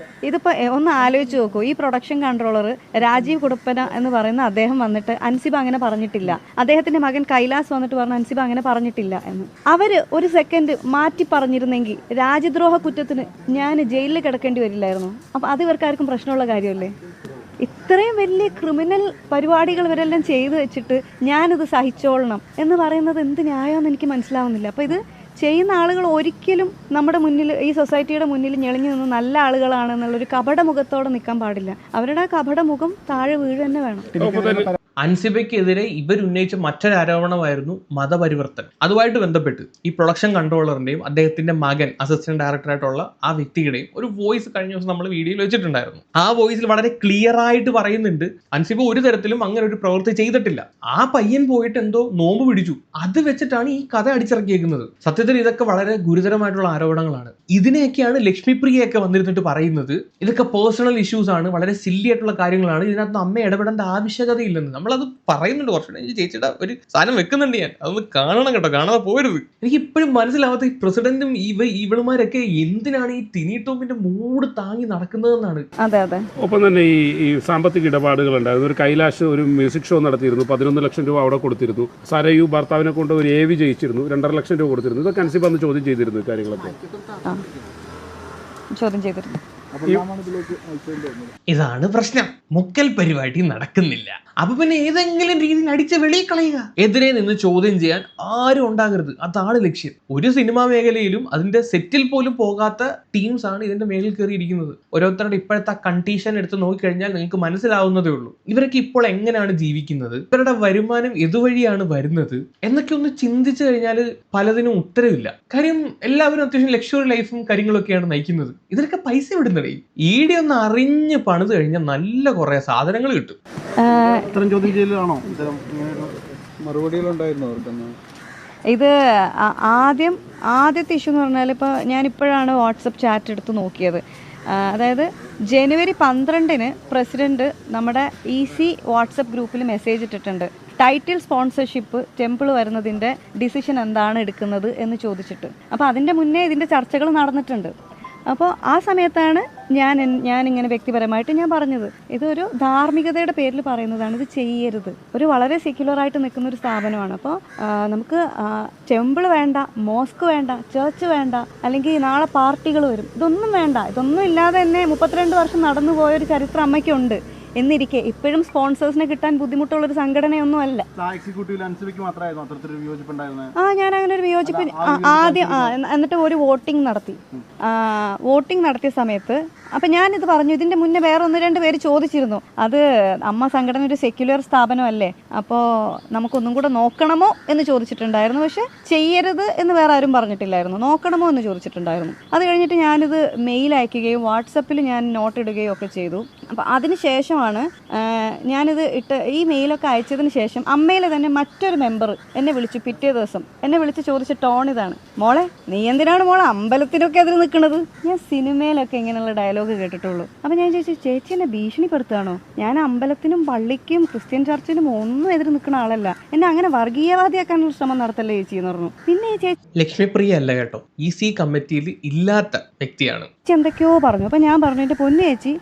ഇതിപ്പോൾ ഒന്ന് ആലോചിച്ച് നോക്കൂ. ഈ പ്രൊഡക്ഷൻ കൺട്രോളർ രാജീവ് കുടപ്പന എന്ന് പറയുന്ന അദ്ദേഹം വന്നിട്ട് അൻസിബ അങ്ങനെ പറഞ്ഞിട്ടില്ല, അദ്ദേഹത്തിന്റെ മകൻ കൈലാസ് വന്നിട്ട് പറഞ്ഞു അൻസിബ അങ്ങനെ പറഞ്ഞിട്ടില്ല എന്ന്. അവര് ഒരു സെക്കൻഡ് മാറ്റി പറഞ്ഞിരുന്നെങ്കിൽ രാജ്യദ്രോഹ കുറ്റത്തിന് ഞാൻ ജയിലിൽ കിടക്കേണ്ടി വരില്ലായിരുന്നു. അപ്പം അത് ഇവർക്കാർക്കും പ്രശ്നമുള്ള കാര്യമല്ലേ? ഇത്രയും വലിയ ക്രിമിനൽ പരിപാടികൾ ഇവരെല്ലാം ചെയ്തു വെച്ചിട്ട് ഞാനിത് സഹിച്ചോളണം എന്ന് പറയുന്നത് എന്ത് ന്യായമെന്ന് എനിക്ക് മനസ്സിലാവുന്നില്ല. അപ്പോൾ ഇത് ചെയ്യുന്ന ആളുകൾ ഒരിക്കലും നമ്മുടെ മുന്നിൽ, ഈ സൊസൈറ്റിയുടെ മുന്നിൽ ഞെളിഞ്ഞു നിന്ന് നല്ല ആളുകളാണെന്നുള്ളൊരു കപടമുഖത്തോടെ നിൽക്കാൻ പാടില്ല. അവരുടെ ആ കപടമുഖം താഴെ വീഴുക തന്നെ വേണം. അൻസിബയ്ക്കെതിരെ ഇവരുന്നയിച്ച മറ്റൊരു ആരോപണമായിരുന്നു മതപരിവർത്തനം. അതുമായിട്ട് ബന്ധപ്പെട്ട് ഈ പ്രൊഡക്ഷൻ കൺട്രോളറിന്റെയും അദ്ദേഹത്തിന്റെ മകൻ അസിസ്റ്റന്റ് ഡയറക്ടറായിട്ടുള്ള ആ വ്യക്തിയുടെയും ഒരു വോയിസ് കഴിഞ്ഞ ദിവസം നമ്മൾ വീഡിയോയിൽ വെച്ചിട്ടുണ്ടായിരുന്നു. ആ വോയിസിൽ വളരെ ക്ലിയർ ആയിട്ട് പറയുന്നുണ്ട് അൻസിബ ഒരു തരത്തിലും അങ്ങനെ ഒരു പ്രവൃത്തി ചെയ്തിട്ടില്ല. ആ പയ്യൻ പോയിട്ട് എന്തോ നോമ്പ് പിടിച്ചു, അത് വെച്ചിട്ടാണ് ഈ കഥ അടിച്ചിറക്കിയേക്കുന്നത്. സത്യത്തിൽ ഇതൊക്കെ വളരെ ഗുരുതരമായിട്ടുള്ള ആരോപണങ്ങളാണ്. ഇതിനെയൊക്കെയാണ് ലക്ഷ്മിപ്രിയയൊക്കെ വന്നിരുന്നിട്ട് പറയുന്നത് ഇതൊക്കെ പേഴ്സണൽ ഇഷ്യൂസ് ആണ്, വളരെ സില്ലി ആയിട്ടുള്ള കാര്യങ്ങളാണ്, ഇതിനകത്ത് അമ്മ ഇടപെടേണ്ട ആവശ്യകതയില്ലെന്ന്. നമ്മളത് പറയുന്നുണ്ട്. കുറച്ചുകൂടെ ചേച്ചിയുടെ ഒരു സാധനം വെക്കുന്നുണ്ട് ഞാൻ, അതൊന്ന് കാണണം കേട്ടോ, കാണാതെ പോരുത്. എനിക്ക് ഇപ്പോഴും മനസ്സിലാവാത്ത ഈ പ്രസിഡന്റും ഇവളുമാരൊക്കെ എന്തിനാണ് ഈ ടിനി ടോമിന്റെ മൂഡ് താങ്ങി നടക്കുന്നതെന്നാണ്. അതെ അതെ. ഒപ്പം തന്നെ ഈ സാമ്പത്തിക ഇടപാടുകൾ ഉണ്ടായിരുന്നു. ഒരു കൈലാഷ് ഒരു മ്യൂസിക് ഷോ നടത്തിയിരുന്നു, 11 ലക്ഷം രൂപ അവിടെ കൊടുത്തിരുന്നു. സരയു ഭർത്താവിനെ കൊണ്ട് ഒരു AV ജയിച്ചിരുന്നു, 2.5 ലക്ഷം രൂപ കൊടുത്തിരുന്നു. ഇതൊക്കെ അൻസിബ അന്ന് ചോദ്യം ചെയ്തിരുന്നു. കാര്യങ്ങളൊക്കെ ചോദ്യം ചെയ്തിരുന്നു. ഇതാണ് പ്രശ്നം. മുക്കൽ പരിപാടി നടക്കുന്നില്ല. അപ്പൊ പിന്നെ ഏതെങ്കിലും രീതിയിൽ അടിച്ച് വെളിയിൽ കളയുക, എതിരെ നിന്ന് ചോദ്യം ചെയ്യാൻ ആരും ഉണ്ടാകരുത്. അതാണ് ലക്ഷ്യം. ഒരു സിനിമാ മേഖലയിലും അതിന്റെ സെറ്റിൽ പോലും പോകാത്ത ടീംസ് ആണ് ഇതിന്റെ മേലിൽ കയറിയിരിക്കുന്നത്. ഓരോരുത്തരുടെ ഇപ്പോഴത്തെ കണ്ടീഷൻ എടുത്ത് നോക്കിക്കഴിഞ്ഞാൽ നിങ്ങൾക്ക് മനസ്സിലാവുന്നതേ ഉള്ളൂ ഇവരൊക്കെ ഇപ്പോൾ എങ്ങനെയാണ് ജീവിക്കുന്നത്, ഇവരുടെ വരുമാനം ഇതുവഴിയാണ് വരുന്നത് എന്നൊക്കെ ഒന്ന് ചിന്തിച്ചു കഴിഞ്ഞാൽ പലതിനും ഉത്തരവില്ല. കാര്യം എല്ലാവരും അത്യാവശ്യം ലക്ഷറി ലൈഫും കാര്യങ്ങളൊക്കെയാണ് നയിക്കുന്നത്. ഇതിനൊക്കെ പൈസ വിടുന്നതേ. ഈടെ ഒന്ന് അറിഞ്ഞ് പണിത് കഴിഞ്ഞാൽ നല്ല കുറെ സാധനങ്ങൾ കിട്ടും. ഇത്തരം ചോദ്യം ചെയ്യലാണോ? മറുപടികളുണ്ടായിരുന്നു അവർക്കെന്ന്? ഇത് ആദ്യത്തെ ഇഷ്യൂ എന്ന് പറഞ്ഞാൽ ഇപ്പോൾ ഞാനിപ്പോഴാണ് വാട്സപ്പ് ചാറ്റ് എടുത്ത് നോക്കിയത്. അതായത് ജനുവരി 12-ന് പ്രസിഡന്റ് നമ്മുടെ EC വാട്സപ്പ് ഗ്രൂപ്പിൽ മെസ്സേജ് ഇട്ടിട്ടുണ്ട്. ടൈറ്റിൽ സ്പോൺസർഷിപ്പ് ടെമ്പിൾ വരുന്നതിൻ്റെ ഡിസിഷൻ എന്താണ് എടുക്കുന്നത് എന്ന് ചോദിച്ചിട്ട്. അപ്പോൾ അതിൻ്റെ മുന്നേ ഇതിൻ്റെ ചർച്ചകൾ നടന്നിട്ടുണ്ട്. അപ്പോൾ ആ സമയത്താണ് ഞാനിങ്ങനെ വ്യക്തിപരമായിട്ട് ഞാൻ പറഞ്ഞത്, ഇതൊരു ധാർമ്മികതയുടെ പേരിൽ പറയുന്നതാണ്, ഇത് ചെയ്യരുത്. ഒരു വളരെ സെക്യുലറായിട്ട് നിൽക്കുന്ന ഒരു സ്ഥാപനമാണ്. അപ്പോൾ നമുക്ക് ടെമ്പിൾ വേണ്ട, മോസ്ക് വേണ്ട, ചേർച്ച് വേണ്ട, അല്ലെങ്കിൽ നാളെ പാർട്ടികൾ വരും, ഇതൊന്നും വേണ്ട. ഇതൊന്നും ഇല്ലാതെ തന്നെ 32 വർഷം നടന്നു പോയൊരു ചരിത്രം അമ്മയ്ക്കുണ്ട്. എന്നിരിക്കെ ഇപ്പോഴും സ്പോൺസേഴ്സിനെ കിട്ടാൻ ബുദ്ധിമുട്ടുള്ളൊരു സംഘടനയൊന്നും അല്ല. ഞാൻ അങ്ങനെ ഒരു വിയോജിപ്പ് ആദ്യം എന്നിട്ട് ഒരു വോട്ടിംഗ് നടത്തിയ സമയത്ത് അപ്പം ഞാനിത് പറഞ്ഞു. ഇതിൻ്റെ മുന്നേ വേറെ 1-2 പേര് ചോദിച്ചിരുന്നു, അത് അമ്മ സംഘടന ഒരു സെക്യുലർ സ്ഥാപനമല്ലേ, അപ്പോൾ നമുക്കൊന്നും കൂടെ നോക്കണമോ എന്ന് ചോദിച്ചിട്ടുണ്ടായിരുന്നു. പക്ഷെ ചെയ്യരുത് എന്ന് വേറെ ആരും പറഞ്ഞിട്ടില്ലായിരുന്നു, നോക്കണമോ എന്ന് ചോദിച്ചിട്ടുണ്ടായിരുന്നു. അത് കഴിഞ്ഞിട്ട് ഞാനിത് മെയിൽ അയക്കുകയും വാട്സപ്പിൽ ഞാൻ നോട്ട് ഇടുകയും ഒക്കെ ചെയ്തു. അപ്പോൾ അതിന് ശേഷമാണ് ഞാനിത് ഈ മെയിലൊക്കെ അയച്ചതിന് ശേഷം അമ്മയിലെ തന്നെ മറ്റൊരു മെമ്പർ എന്നെ വിളിച്ചു. പിറ്റേ ദിവസം എന്നെ വിളിച്ച് ചോദിച്ച ടോൺ ഇതാണ്, മോളെ നീ എന്തിനാണ് മോളെ അമ്പലത്തിനൊക്കെ അതിൽ നിൽക്കുന്നത്? ഞാൻ സിനിമയിലൊക്കെ ഇങ്ങനെയുള്ള ഡയലോഗ് കേട്ടിട്ടുള്ളൂ. അപ്പം ഞാൻ ചോദിച്ചു, ചേച്ചി എന്നെ ഭീഷണിപ്പെടുത്തുകയാണോ? ഞാൻ അമ്പലത്തിനും പള്ളിക്കും ക്രിസ്ത്യൻ ചർച്ചിനും ഒന്നും എതിര് നിൽക്കുന്ന ആളല്ല, എന്നെ അങ്ങനെ വർഗീയവാദിയാക്കാനുള്ള ശ്രമം നടത്തല്ലേ ചേച്ചി എന്ന് പറഞ്ഞു. പിന്നെ ചേച്ചി ലക്ഷ്മിപ്രിയ അല്ല കേട്ടോ, EC കമ്മിറ്റിയിൽ ഇല്ലാത്ത വ്യക്തിയാണ്. എന്തൊക്കെയോ പറഞ്ഞു. അപ്പം ഞാൻ പറഞ്ഞു, എൻ്റെ പൊന്നു ചേച്ചി,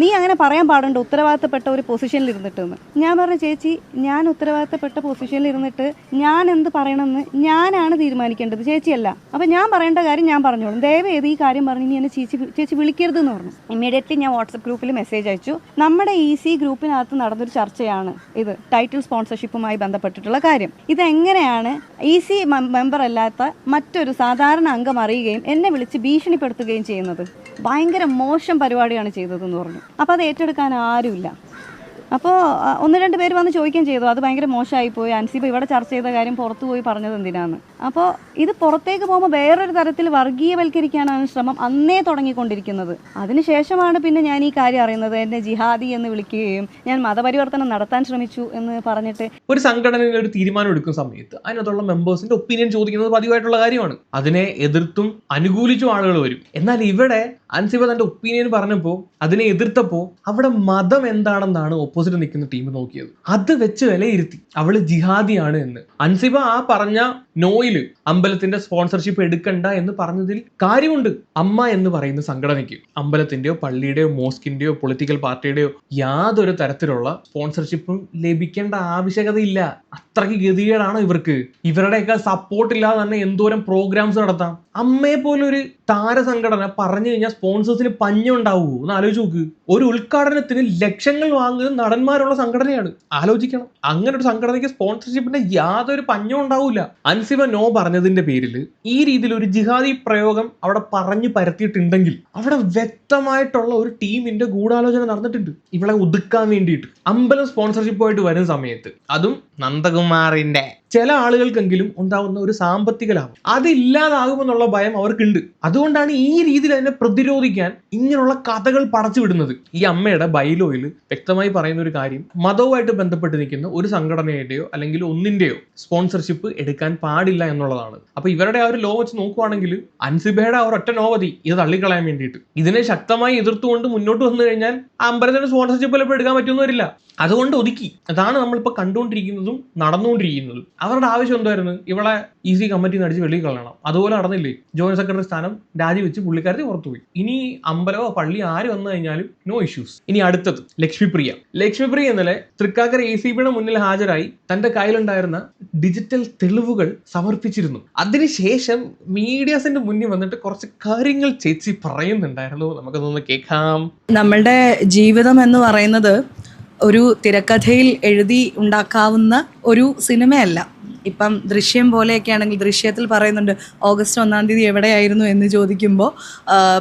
നീ അങ്ങനെ പറയാൻ പാടുണ്ട് ഉത്തരവാദിത്തപ്പെട്ട ഒരു പൊസിഷനിൽ ഇരുന്നിട്ടെന്ന്. ഞാൻ പറഞ്ഞു, ചേച്ചി ഞാൻ ഉത്തരവാദിത്തപ്പെട്ട പൊസിഷനിൽ ഇരുന്നിട്ട് ഞാൻ എന്ത് പറയണമെന്ന് ഞാനാണ് തീരുമാനിക്കേണ്ടത്, ചേച്ചിയല്ല. അപ്പം ഞാൻ പറയേണ്ട കാര്യം ഞാൻ പറഞ്ഞോളും, ദയവേത് ഈ കാര്യം പറഞ്ഞ് ഇനി എന്നെ ചേച്ചി വിളിക്കരുതെന്ന് പറഞ്ഞു. ഇമ്മീഡിയറ്റ്ലി ഞാൻ വാട്സപ്പ് ഗ്രൂപ്പിൽ മെസ്സേജ് അയച്ചു. നമ്മുടെ EC ഗ്രൂപ്പിനകത്ത് നടന്നൊരു ചർച്ചയാണ് ഇത്, ടൈറ്റിൽ സ്പോൺസർഷിപ്പുമായി ബന്ധപ്പെട്ടിട്ടുള്ള കാര്യം. ഇതെങ്ങനെയാണ് EC മെമ്പർ അല്ലാത്ത മറ്റൊരു സാധാരണ അംഗം അറിയുകയും എന്നെ വിളിച്ച് ഭീഷണിപ്പെടുത്തുകയും ചെയ്യുന്നത്? ഭയങ്കര മോശം പരിപാടിയാണ് ചെയ്തതെന്ന് പറഞ്ഞു. അപ്പോൾ അത് ഏറ്റെടുക്കാൻ ആരുമില്ല. അപ്പോൾ 1-2 പേര് വന്ന് ചോദിക്കുകയും ചെയ്തു, അത് ഭയങ്കര മോശമായിപ്പോയി, അൻസിബ ഇവിടെ ചർച്ച ചെയ്ത കാര്യം പുറത്തു പോയി പറഞ്ഞത് എന്തിനാന്ന്. അപ്പോൾ ഇത് പുറത്തേക്ക് പോകുമ്പോൾ വേറൊരു തരത്തിൽ വർഗീയവൽക്കരിക്കാനാണ് ശ്രമം അന്നേ തുടങ്ങിക്കൊണ്ടിരിക്കുന്നത്. അതിനുശേഷമാണ് പിന്നെ ഞാൻ ഈ കാര്യം അറിയുന്നത്. എന്നെ ജിഹാദി എന്ന് വിളിക്കുകയും ഞാൻ മതപരിവർത്തനം നടത്താൻ ശ്രമിച്ചു എന്ന് പറഞ്ഞിട്ട്. ഒരു സംഘടനയിൽ ഒരു തീരുമാനം എടുക്കുന്ന സമയത്ത് അതിനകത്തുള്ള മെമ്പേഴ്സിന്റെ ഒപ്പീനിയൻ ചോദിക്കുന്നത് പതിവായിട്ടുള്ള കാര്യമാണ്. അതിനെ എതിർത്തും അനുകൂലിച്ചും ആളുകൾ വരും. എന്നാൽ ഇവിടെ അൻസിബ തന്റെ ഒപ്പീനിയൻ പറഞ്ഞപ്പോൾ, അതിനെ എതിർത്തപ്പോൾ അവിടെ മതം എന്താണെന്നാണ് ഓപ്പോസിറ്റ് നിൽക്കുന്ന ടീം നോക്കിയത്. അത് വെച്ച് വിലയിരുത്തി അവള് ജിഹാദിയാണ് എന്ന്. അൻസിബ ആ പറഞ്ഞ നോയില് അമ്പലത്തിന്റെ സ്പോൺസർഷിപ്പ് എടുക്കണ്ട എന്ന് പറഞ്ഞതിൽ കാര്യമുണ്ട്. അമ്മ എന്ന് പറയുന്ന സംഘടനയ്ക്ക് അമ്പലത്തിന്റെയോ പള്ളിയുടെയോ മോസ്കിന്റെയോ പൊളിറ്റിക്കൽ പാർട്ടിയുടെയോ യാതൊരു തരത്തിലുള്ള സ്പോൺസർഷിപ്പും ലഭിക്കേണ്ട ആവശ്യകതയില്ല. അത്രയ്ക്ക് ഗതികേടാണ് ഇവർക്ക്. ഇവരുടെയൊക്കെ സപ്പോർട്ട് ഇല്ലാതെ തന്നെ എന്തോരം പ്രോഗ്രാംസ് നടത്താം. അമ്മയെ പോലൊരു താരസംഘടന പറഞ്ഞു കഴിഞ്ഞാൽ സ്പോൺസേഴ്സിന് പഞ്ഞുണ്ടാവൂ എന്ന് ആലോചിച്ച് നോക്ക്. ഒരു ഉദ്ഘാടനത്തിന് ലക്ഷങ്ങൾ വാങ്ങുന്ന നടന്മാരുള്ള സംഘടനയാണ്. ആലോചിക്കണം, അങ്ങനെ ഒരു സംഘടനയ്ക്ക് സ്പോൺസർഷിപ്പിന്റെ യാതൊരു പഞ്ഞും ഉണ്ടാവൂല. അൻസിബ നോ പറഞ്ഞതിന്റെ പേരിൽ ഈ രീതിയിൽ ഒരു ജിഹാദി പ്രയോഗം അവിടെ പറഞ്ഞു പരത്തിയിട്ടുണ്ടെങ്കിൽ അവിടെ വ്യക്തമായിട്ടുള്ള ഒരു ടീമിന്റെ ഗൂഢാലോചന നടന്നിട്ടുണ്ട് ഇവളെ ഒതുക്കാൻ വേണ്ടിയിട്ട്. അമ്പലം സ്പോൺസർഷിപ്പുമായിട്ട് വരുന്ന സമയത്ത്, അതും നന്ദകുമാറിന്റെ ചില ആളുകൾക്കെങ്കിലും ഉണ്ടാവുന്ന ഒരു സാമ്പത്തിക ലാഭം അതില്ലാതാകുമെന്നുള്ള ഭയം അവർക്കുണ്ട്. അതുകൊണ്ടാണ് ഈ രീതിയിൽ അതിനെ പ്രതിരോധിക്കാൻ ഇങ്ങനെയുള്ള കഥകൾ പടച്ചു വിടുന്നത്. ഈ അമ്മയുടെ ബൈലോയിൽ വ്യക്തമായി പറയുന്ന ഒരു കാര്യം, മതവുമായിട്ട് ബന്ധപ്പെട്ട് നിൽക്കുന്ന ഒരു സംഘടനയുടെയോ അല്ലെങ്കിൽ ഒന്നിന്റെയോ സ്പോൺസർഷിപ്പ് എടുക്കാൻ പാടില്ല എന്നുള്ളതാണ്. അപ്പൊ ഇവരുടെ ആ ഒരു ലോ വെച്ച് നോക്കുവാണെങ്കിൽ അൻസിബയുടെ ആ ഒരൊറ്റ നോ മതി ഇത് തള്ളിക്കളയാൻ വേണ്ടിയിട്ട്. ഇതിനെ ശക്തമായി എതിർത്തുകൊണ്ട് മുന്നോട്ട് വന്നു കഴിഞ്ഞാൽ അമ്പലത്തിന്റെ സ്പോൺസർഷിപ്പ് ചിലപ്പോൾ എടുക്കാൻ പറ്റുമെന്ന് വരില്ല. അതുകൊണ്ട് ഒതുക്കി. അതാണ് നമ്മളിപ്പോൾ കണ്ടുകൊണ്ടിരിക്കുന്നതും നടന്നുകൊണ്ടിരിക്കുന്നതും. അവരുടെ ആവശ്യം എന്തായിരുന്നു? ഇവളെ EC കമ്മിറ്റി അടിച്ച് വെളിയിൽ കളയണം. അതുപോലെ നടന്നില്ലേ? ജോയിന്റ് സെക്രട്ടറി സ്ഥാനം രാജിവെച്ച് പുള്ളിക്കാരത്തി പുറത്തുപോയി. ഇനി അമ്പലമോ പള്ളി ആര് വന്നു കഴിഞ്ഞാലും നോ ഇഷ്യൂസ്. ഇനി അടുത്തത് ലക്ഷ്മിപ്രിയ. ലക്ഷ്മിപ്രിയ ഇന്നലെ തൃക്കാക്കര ACBയുടെ മുന്നിൽ ഹാജരായി തന്റെ കയ്യിലുണ്ടായിരുന്ന ഡിജിറ്റൽ തെളിവുകൾ സമർപ്പിച്ചിരുന്നു. അതിനുശേഷം മീഡിയാസിന്റെ മുന്നിൽ വന്നിട്ട് കുറച്ച് കാര്യങ്ങൾ ചേച്ചി പറയുന്നുണ്ടായിരുന്നു. നമുക്കതൊന്ന് കേൾക്കാം. നമ്മളുടെ ജീവിതം എന്ന് പറയുന്നത് ഒരു തിരക്കഥയിൽ എഴുതി ഉണ്ടാക്കാവുന്ന ഒരു സിനിമയല്ല. ഇപ്പം ദൃശ്യം പോലെയൊക്കെ ആണെങ്കിൽ ദൃശ്യത്തിൽ പറയുന്നുണ്ട് ഓഗസ്റ്റ് 1-ാം തീയതി എവിടെയായിരുന്നു എന്ന് ചോദിക്കുമ്പോൾ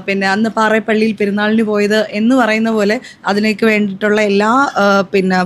പിന്നെ അന്ന് പാറേപ്പള്ളിയിൽ പെരുന്നാളിന് പോയത് എന്ന് പറയുന്ന പോലെ അതിലേക്ക് വേണ്ടിയിട്ടുള്ള എല്ലാ പിന്നെ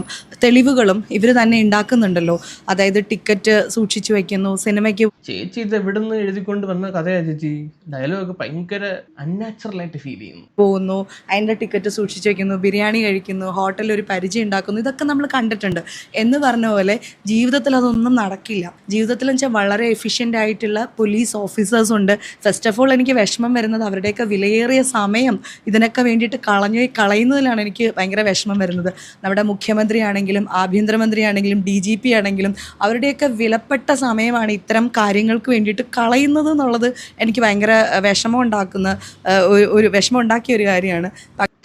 തെളിവുകളും ഇവർ തന്നെ ഉണ്ടാക്കുന്നുണ്ടല്ലോ. അതായത് ടിക്കറ്റ് സൂക്ഷിച്ചു വെക്കുന്നു, സിനിമയ്ക്ക് ചേച്ചി ഇത് എവിടുന്ന് എഴുതിക്കൊണ്ട് വന്ന കഥയാ ചേച്ചി? ഡയലോഗ് ഭയങ്കര അൺനാച്ചുറൽ ആയിട്ട് ഫീൽ ചെയ്യുന്നു. പോകുന്നു, അതിൻ്റെ ടിക്കറ്റ് സൂക്ഷിച്ചു വെക്കുന്നു, ബിരിയാണി കഴിക്കുന്നു, ഹോട്ടലിൽ ഒരു പരിചയം ഉണ്ടാക്കുന്നു, ഇതൊക്കെ നമ്മൾ കണ്ടിട്ടുണ്ട്. എന്ന് പറഞ്ഞ പോലെ ജീവിതത്തിൽ അതൊന്നും നടക്കില്ല. ജീവിതത്തിൽ വെച്ചാൽ വളരെ എഫിഷ്യൻ്റ് ആയിട്ടുള്ള പോലീസ് ഓഫീസേഴ്സ് ഉണ്ട്. ഫസ്റ്റ് ഓഫ് ഓൾ എനിക്ക് വിഷമം വരുന്നത് അവരുടെയൊക്കെ വിലയേറിയ സമയം ഇതിനൊക്കെ വേണ്ടിയിട്ട് കളയുന്നതിലാണ് എനിക്ക് ഭയങ്കര വിഷമം വരുന്നത്. നമ്മുടെ മുഖ്യമന്ത്രി ആണെങ്കിലും ആഭ്യന്തരമന്ത്രി ആണെങ്കിലും DGP ആണെങ്കിലും അവരുടെയൊക്കെ വിലപ്പെട്ട സമയമാണ് ഇത്തരം കാര്യങ്ങൾക്ക് വേണ്ടിയിട്ട് കളയുന്നത് എന്നുള്ളത് എനിക്ക് ഭയങ്കര വിഷമം ഉണ്ടാക്കിയ ഒരു കാര്യമാണ്.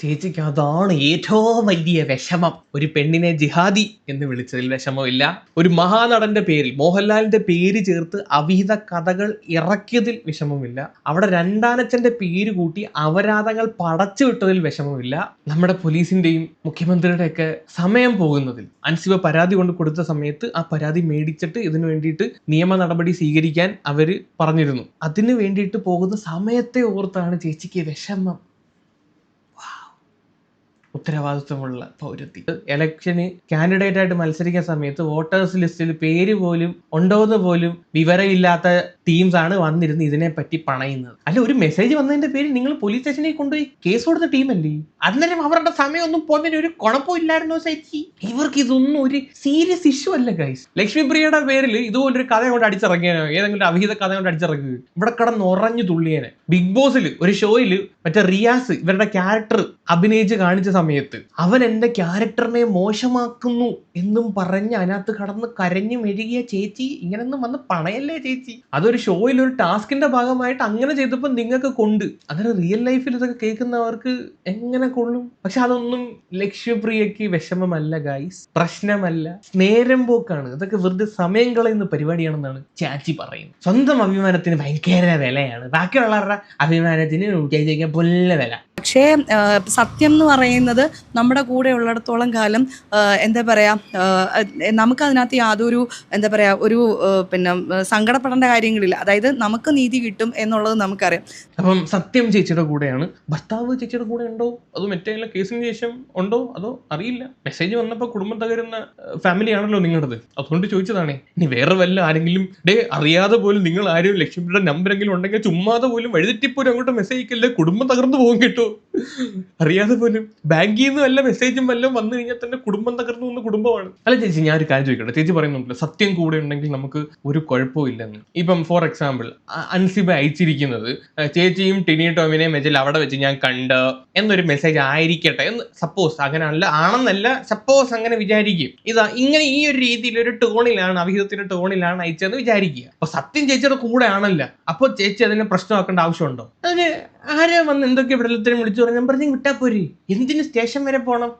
ചേച്ചിക്ക് അതാണ് ഏറ്റവും വലിയ വിഷമം. ഒരു പെണ്ണിനെ ജിഹാദി എന്ന് വിളിച്ചതിൽ വിഷമമില്ല. ഒരു മഹാനടന്റെ പേരിൽ, മോഹൻലാലിന്റെ പേര് ചേർത്ത് അവിഹിത കഥകൾ ഇറക്കിയതിൽ വിഷമമില്ല. അവിടെ രണ്ടാനച്ഛന്റെ പേര് കൂട്ടി അപരാധങ്ങൾ പടച്ചു വിട്ടതിൽ വിഷമമില്ല. നമ്മുടെ പോലീസിന്റെയും മുഖ്യമന്ത്രിയുടെ ഒക്കെ സമയം പോകുന്നതിൽ, അൻസിബ പരാതി കൊണ്ട് കൊടുത്ത സമയത്ത് ആ പരാതി മേടിച്ചിട്ട് ഇതിനു വേണ്ടിയിട്ട് നിയമ നടപടി സ്വീകരിക്കാൻ അവര് പറഞ്ഞിരുന്നു. അതിനു വേണ്ടിയിട്ട് പോകുന്ന സമയത്തെ ഓർത്താണ് ചേച്ചിക്ക് വിഷമം. ഉത്തരവാദിത്വമുള്ള പൗരത്തി ഇലക്ഷന് കാൻഡിഡേറ്റ് ആയിട്ട് മത്സരിക്കുന്ന സമയത്ത് വോട്ടേഴ്സ് ലിസ്റ്റിൽ പേര് പോലും ഉണ്ടോന്ന് പോലും വിവരമില്ലാത്ത ടീംസ് ആണ് വന്നിരുന്ന് ഇതിനെപ്പറ്റി പണയുന്നത്. അല്ല, ഒരു മെസ്സേജ് വന്നതിന്റെ പേരിൽ നിങ്ങൾ പോലീസ് സ്റ്റേഷനിൽ കൊണ്ടുപോയി കേസ് കൊടുത്ത ടീമല്ലേ? അന്നേരം അവരുടെ സമയമൊന്നും പോകുന്നതിന് ഒരു കുഴപ്പമില്ലായിരുന്നോ ചേച്ചി? ഇവർക്ക് ഇതൊന്നും ഒരു സീരിയസ് ഇഷ്യൂ അല്ല ഗൈസ്. ലക്ഷ്മിപ്രിയയുടെ പേരിൽ ഇതുപോലൊരു കഥ കൊണ്ട് അടിച്ചിറങ്ങിയാനോ, ഏതെങ്കിലും അവിഹിത കഥ കൊണ്ട് അടിച്ചിറങ്ങുക, ഇവിടെ കിടന്ന് ഉറഞ്ഞു തുള്ളിയേനെ. ബിഗ് ബോസിൽ ഒരു ഷോയിൽ മറ്റേ റിയാസ് ഇവരുടെ ക്യാരക്ടർ അഭിനയിച്ച് കാണിച്ച സമയത്ത് അവൻ എന്റെ ക്യാരക്ടറിനെ മോശമാക്കുന്നു എന്നും പറഞ്ഞ് അതിനകത്ത് കടന്ന് കരഞ്ഞു മെഴുകിയ ചേച്ചി ഇങ്ങനൊന്നും വന്ന് പണയല്ലേ ചേച്ചി? അതൊരു ഷോയിൽ ഒരു ടാസ്കിന്റെ ഭാഗമായിട്ട് അങ്ങനെ ചെയ്തപ്പോൾ നിങ്ങൾക്ക് കൊണ്ട്, അങ്ങനെ റിയൽ ലൈഫിൽ ഇതൊക്കെ കേൾക്കുന്നവർക്ക് എങ്ങനെ കൊള്ളും? പക്ഷെ അതൊന്നും ലക്ഷ്യപ്രിയക്ക് വിഷമമല്ല ഗൈസ്, പ്രശ്നമല്ല, നേരം പോക്കാണ്. ഇതൊക്കെ വെറുതെ സമയം കളയുന്ന പരിപാടിയാണെന്നാണ് ചാച്ചി പറയുന്നത്. സ്വന്തം അഭിമാനത്തിന് ഭയങ്കര വിലയാണ്, ബാക്കിയുള്ളവരുടെ അഭിമാനത്തിന് ചേച്ചിക്ക് പുല്ല വില. പക്ഷേ സത്യം എന്ന് പറയുന്നത് നമ്മുടെ കൂടെ ഉള്ളിടത്തോളം കാലം എന്താ പറയുക, നമുക്കതിനകത്ത് യാതൊരു എന്താ പറയുക ഒരു പിന്നെ സങ്കടപ്പെടേണ്ട കാര്യങ്ങളില്ല. അതായത് നമുക്ക് നീതി കിട്ടും എന്നുള്ളത് നമുക്കറിയാം. അപ്പം സത്യം ചേച്ചിയുടെ കൂടെയാണ്. ഭർത്താവ് ചേച്ചിയുടെ കൂടെ ഉണ്ടോ അതോ മറ്റേതെങ്കിലും കേസിന് ശേഷം ഉണ്ടോ അതോ അറിയില്ല. മെസ്സേജ് വന്നപ്പോൾ കുടുംബം തകരുന്ന ഫാമിലി ആണല്ലോ നിങ്ങളുടേത്, അതുകൊണ്ട് ചോദിച്ചതാണേ. ഇനി വേറെ വല്ല ആരെങ്കിലും അറിയാതെ പോലും നിങ്ങൾ ആരും ലക്ഷ്മിയുടെ നമ്പരെങ്കിലും ഉണ്ടെങ്കിൽ ചുമ്മാതെ പോലും വഴിതെറ്റിപ്പോലും അങ്ങോട്ട് മെസ്സേജ് അയക്കല്ലേ, കുടുംബം തകർന്നു പോകും കേട്ടോ. അറിയാതെ പോലും ബാങ്കിൽ നിന്ന് വല്ല മെസ്സേജും വല്ലതും വന്നു കഴിഞ്ഞാൽ തന്നെ കുടുംബം തകർന്നു പോകുന്ന കുടുംബമാണ്. അല്ല ചേച്ചി, ഞാൻ ഒരു കാര്യം ചോദിക്കട്ടെ. ചേച്ചി പറയുന്നുണ്ടല്ലോ സത്യം കൂടെ ഉണ്ടെങ്കിൽ നമുക്ക് ഒരു കുഴപ്പവും ഇല്ലെന്ന്. ഇപ്പം ഫോർ എക്സാമ്പിൾ അൻസിബ അയച്ചിരിക്കുന്നത് ചേച്ചിയും ടിനി ടോമിനെയും മെസ്സിൽ അവിടെ വെച്ച് ഞാൻ കണ്ട് എന്നൊരു മെസ്സേജ് ആയിരിക്കട്ടെ എന്ന് സപ്പോസ്, അങ്ങനെയല്ല ആണെന്നല്ല, സപ്പോസ് അങ്ങനെ വിചാരിക്കും. ഇതാ ഇങ്ങനെ ഈ ഒരു രീതിയിൽ ഒരു ടോണിലാണ്, അവിഹിതത്തിന്റെ ടോണിലാണ് അയച്ചതെന്ന് വിചാരിക്കുക. അപ്പൊ സത്യം ചേച്ചിയുടെ കൂടെ ആണല്ലോ, അപ്പോൾ ചേച്ചി അതിനെ പ്രശ്നമാക്കേണ്ട ആവശ്യമുണ്ടോ? അതിന് ആരാ വന്ന് എന്തൊക്കെ വിടലത്തിനും വിളിച്ചു പറഞ്ഞു ഞാൻ പറഞ്ഞു വിട്ടാ പോരെ, എന്തിന് സ്റ്റേഷൻ വരെ പോണം?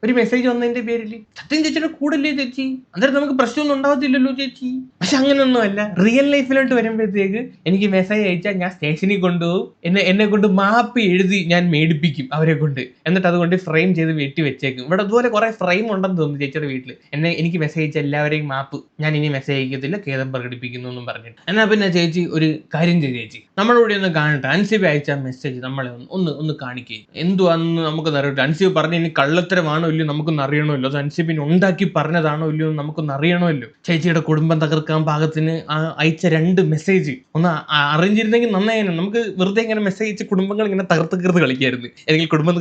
ഒരു മെസ്സേജ് വന്നതിന്റെ പേരിൽ സത്യം ചേച്ചിയുടെ കൂടല്ലേ ചേച്ചി, അന്നേരം നമുക്ക് പ്രശ്നമൊന്നും ഉണ്ടാവത്തില്ലല്ലോ ചേച്ചി. പക്ഷെ അങ്ങനെയൊന്നും അല്ല. റിയൽ ലൈഫിലോട്ട് വരുമ്പോഴത്തേക്ക് എനിക്ക് മെസ്സേജ് അയച്ചാൽ ഞാൻ സ്റ്റേഷനിൽ കൊണ്ടുപോകും, എന്നെ കൊണ്ട് മാപ്പ് എഴുതി ഞാൻ മേടിപ്പിക്കും അവരെ കൊണ്ട്, എന്നിട്ട് അതുകൊണ്ട് ഫ്രെയിം ചെയ്ത് വെട്ടി വെച്ചേക്കും. ഇവിടെ അതുപോലെ കുറെ ഫ്രെയിം ഉണ്ടെന്ന് തോന്നുന്നു ചേച്ചിയുടെ വീട്ടിൽ. എനിക്ക് മെസ്സേജ് അയച്ച എല്ലാവരെയും മാപ്പ്, ഞാൻ ഇനി മെസ്സേജ് അയക്കത്തില്ല, ഖേദം പ്രകടിപ്പിക്കുന്നു എന്നും പറഞ്ഞിട്ട്. എന്നാ പിന്നെ ചേച്ചി ഒരു കാര്യം ചെയ്ത് ചേച്ചി നമ്മളോട് ഒന്ന് കാണട്ടെ, അൻസിബ അയച്ച മെസ്സേജ് നമ്മളെ ഒന്ന് കാണിക്കുക. എന്തുവാന്ന് നമുക്കൊന്ന് അറിയട്ടെ. അൻസിബ പറഞ്ഞ ഇനി കള്ളത്തരമാണോ ഇല്ലയോ നമുക്കൊന്ന് അറിയണമല്ലോ, അത് അൻസിബിന് ഉണ്ടാക്കി പറഞ്ഞതാണോ ഇല്ലയോ നമുക്കൊന്ന് അറിയണമല്ലോ. ചേച്ചിയുടെ കുടുംബം തകർക്കാൻ പാകത്തിന് അയച്ച 2 മെസ്സേജ് ഒന്ന് അറിഞ്ഞിരുന്നെങ്കിൽ നന്നായിരുന്നു. നമുക്ക് വെറുതെ ഇങ്ങനെ മെസ്സേജ് അയച്ച കുടുംബങ്ങൾ ഇങ്ങനെ തകർത്ത് കളിക്കായിരുന്നു. ഏതെങ്കിലും കുടുംബം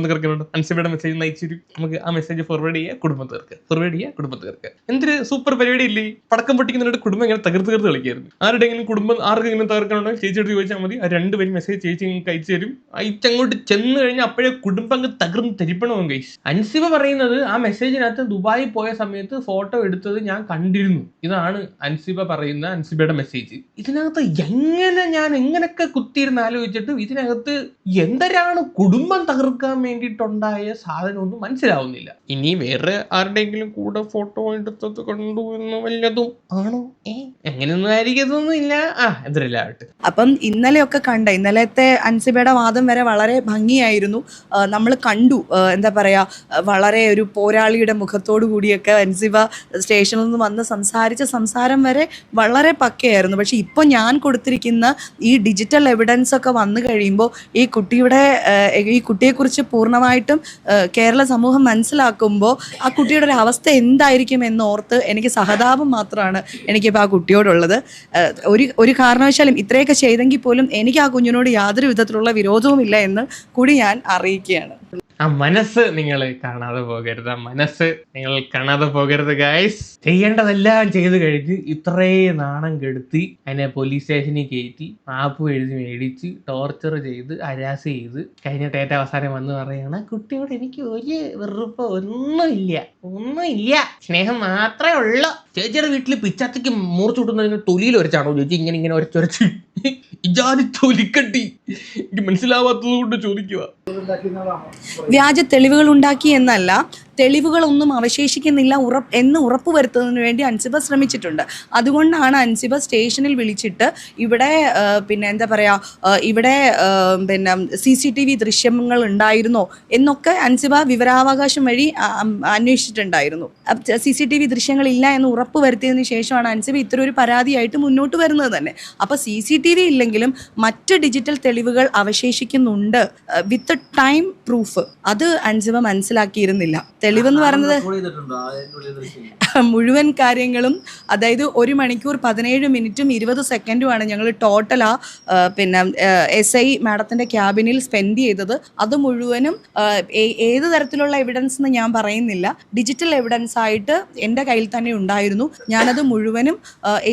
തകർക്കാനുണ്ടോ, അൻസിബയുടെ മെസ്സേജ് അയച്ചിട്ട് നമുക്ക് ആ മെസ്സേജ് ഫോർവേഡ് ചെയ്യുക, കുടുംബം തീർക്കുക. എന്തൊരു സൂപ്പർ പരിപാടി ഇല്ലേ? പടക്കം പൊട്ടിക്കുന്നവരുടെ കുടുംബം ഇങ്ങനെ തകർത്ത് കളിക്കായിരുന്നു. ആരുടെയെങ്കിലും കുടുംബം ആർക്കെങ്കിലും തകർക്കാനുണ്ടോ ചേച്ചിയോട് ചോദിച്ചാൽ മതി, ആ 2 പേര് മെസ്സേജ് ചേച്ചി നിങ്ങൾക്ക് അയച്ചു തരും. അയച്ചങ്ങോട്ട് ചെന്ന് കഴിഞ്ഞാൽ അപ്പോഴേ കുടുംബം അങ്ങ് തകർന്ന് തരിപ്പണവും ഗൈസ്. അൻസിബ പറയുന്നത് ആ മെസ്സേജിനകത്ത് ദുബായി പോയ സമയത്ത് ഫോട്ടോ എടുത്തത് ഞാൻ കണ്ടിരുന്നു. ഇതാണ് അൻസിബ പറയുന്ന അൻസിബയുടെ മെസ്സേജ്. ഇതിനകത്ത് ഞാൻ എങ്ങനെയൊക്കെ കുത്തിയിരുന്ന് ആലോചിച്ചിട്ട് ഇതിനകത്ത് എന്തരാണ് കുടുംബം തകർക്കാൻ വേണ്ടിയിട്ടുണ്ടായ സാധനം ഒന്നും മനസ്സിലാവുന്നില്ല. ഇനി വേറെ ആരുടെയെങ്കിലും കൂടെ ഫോട്ടോ എടുത്തത് കണ്ടു എന്ന് വല്ലതും ആണോ? എങ്ങനെയൊന്നും ആയിരിക്കത്തൊന്നും ഇല്ല. എന്തരല്ല ആവട്ടെ. അപ്പം ഇന്നലെയൊക്കെ ഇന്നലത്തെ ഇന്നത്തെ അൻസിബയുടെ വാദം വരെ വളരെ ഭംഗിയായിരുന്നു. നമ്മൾ കണ്ടു, എന്താ പറയുക, വളരെ ഒരു പോരാളിയുടെ മുഖത്തോടു കൂടിയൊക്കെ അൻസിബ സ്റ്റേഷനിൽ നിന്ന് വന്ന് സംസാരിച്ച സംസാരം വരെ വളരെ പക്കയായിരുന്നു. പക്ഷെ ഇപ്പോൾ ഞാൻ കൊടുത്തിരിക്കുന്ന ഈ ഡിജിറ്റൽ എവിഡൻസ് ഒക്കെ വന്നു കഴിയുമ്പോൾ ഈ കുട്ടിയെക്കുറിച്ച് പൂർണ്ണമായിട്ടും കേരള സമൂഹം മനസ്സിലാക്കുമ്പോൾ ആ കുട്ടിയുടെ ഒരു അവസ്ഥ എന്തായിരിക്കും എന്നോർത്ത് എനിക്ക് സഹതാപം മാത്രമാണ് എനിക്കിപ്പോൾ ആ കുട്ടിയോടുള്ളത്. ഒരു കാരണവശാലും ഇത്രയൊക്കെ ചെയ്തെങ്കിൽ പോലും എനിക്ക് ആ കുഞ്ഞിനോട് യാതൊരു വിധത്തിലുള്ള വിരോധവുമില്ല എന്ന് കൂടി ഞാൻ അറിയിക്കുകയാണ്. ആ മനസ്സ് നിങ്ങൾ കാണാതെ പോകരുത്, ആ മനസ്സ് നിങ്ങൾ കാണാതെ പോകരുത് ഗൈസ്. ചെയ്യേണ്ടതെല്ലാം ചെയ്ത് കഴിഞ്ഞ് ഇത്രയും നാണം കെടുത്തി അതിനെ പോലീസ് സ്റ്റേഷനിൽ കയറ്റി മാപ്പ് എഴുതി മേടിച്ച് ടോർച്ചർ ചെയ്ത് ഹരാസ് ചെയ്ത് കഴിഞ്ഞിട്ട് ഏറ്റവും അവസാനം വന്ന് പറയണ കുട്ടിയോട് എനിക്ക് ഒരു വെറുപ്പ് ഒന്നുമില്ല, സ്നേഹം മാത്രമേ ഉള്ളൂ. ചേച്ചിയുടെ വീട്ടിൽ പിച്ചാത്തിക്ക് മൂർച്ച കിട്ടുന്നതിന് തൊലിയിൽ ഒരച്ചാണോ ചേച്ചി ഇങ്ങനെ ഒരച്ചൊരച്ച് ഇജാതി തൊലിക്കട്ടി? എനിക്ക് മനസ്സിലാവാത്തത് കൊണ്ട് ചോദിക്കുക. വ്യാജ തെളിവുകൾ ഉണ്ടാക്കി എന്നല്ല, തെളിവുകളൊന്നും അവശേഷിക്കുന്നില്ല എന്ന് ഉറപ്പുവരുത്തുന്നതിന് വേണ്ടി അൻസിബ ശ്രമിച്ചിട്ടുണ്ട്. അതുകൊണ്ടാണ് അൻസിബ സ്റ്റേഷനിൽ വിളിച്ചിട്ട് ഇവിടെ എന്താ പറയുക, ഇവിടെ CCTV ദൃശ്യങ്ങൾ ഉണ്ടായിരുന്നോ എന്നൊക്കെ അൻസിബ വിവരാവകാശം വഴി അന്വേഷിച്ചിട്ടുണ്ടായിരുന്നു. CCTV ദൃശ്യങ്ങളില്ല എന്ന് ഉറപ്പ് വരുത്തിയതിനു ശേഷമാണ് അൻസിബ ഇത്ര ഒരു പരാതിയായിട്ട് മുന്നോട്ട് വരുന്നത് തന്നെ. അപ്പോൾ CCTV ഇല്ലെങ്കിലും മറ്റ് ഡിജിറ്റൽ തെളിവുകൾ അവശേഷിക്കുന്നുണ്ട് വിത്ത് ടൈം പ്രൂഫ്. അത് അൻസിബ മനസ്സിലാക്കിയിരുന്നില്ല. തെളിവെന്ന് പറയുന്നത് മുഴുവൻ കാര്യങ്ങളും, അതായത് 1 മണിക്കൂർ 17 മിനിറ്റും 20 സെക്കൻഡുമാണ് ഞങ്ങൾ ടോട്ടൽ SI മാഡത്തിൻ്റെ ക്യാബിനിൽ സ്പെൻഡ് ചെയ്തത്. അത് മുഴുവനും ഏത് തരത്തിലുള്ള എവിഡൻസ് എന്ന് ഞാൻ പറയുന്നില്ല, ഡിജിറ്റൽ എവിഡൻസ് ആയിട്ട് എൻ്റെ കയ്യിൽ തന്നെ ഉണ്ടായിരുന്നു. ഞാനത് മുഴുവനും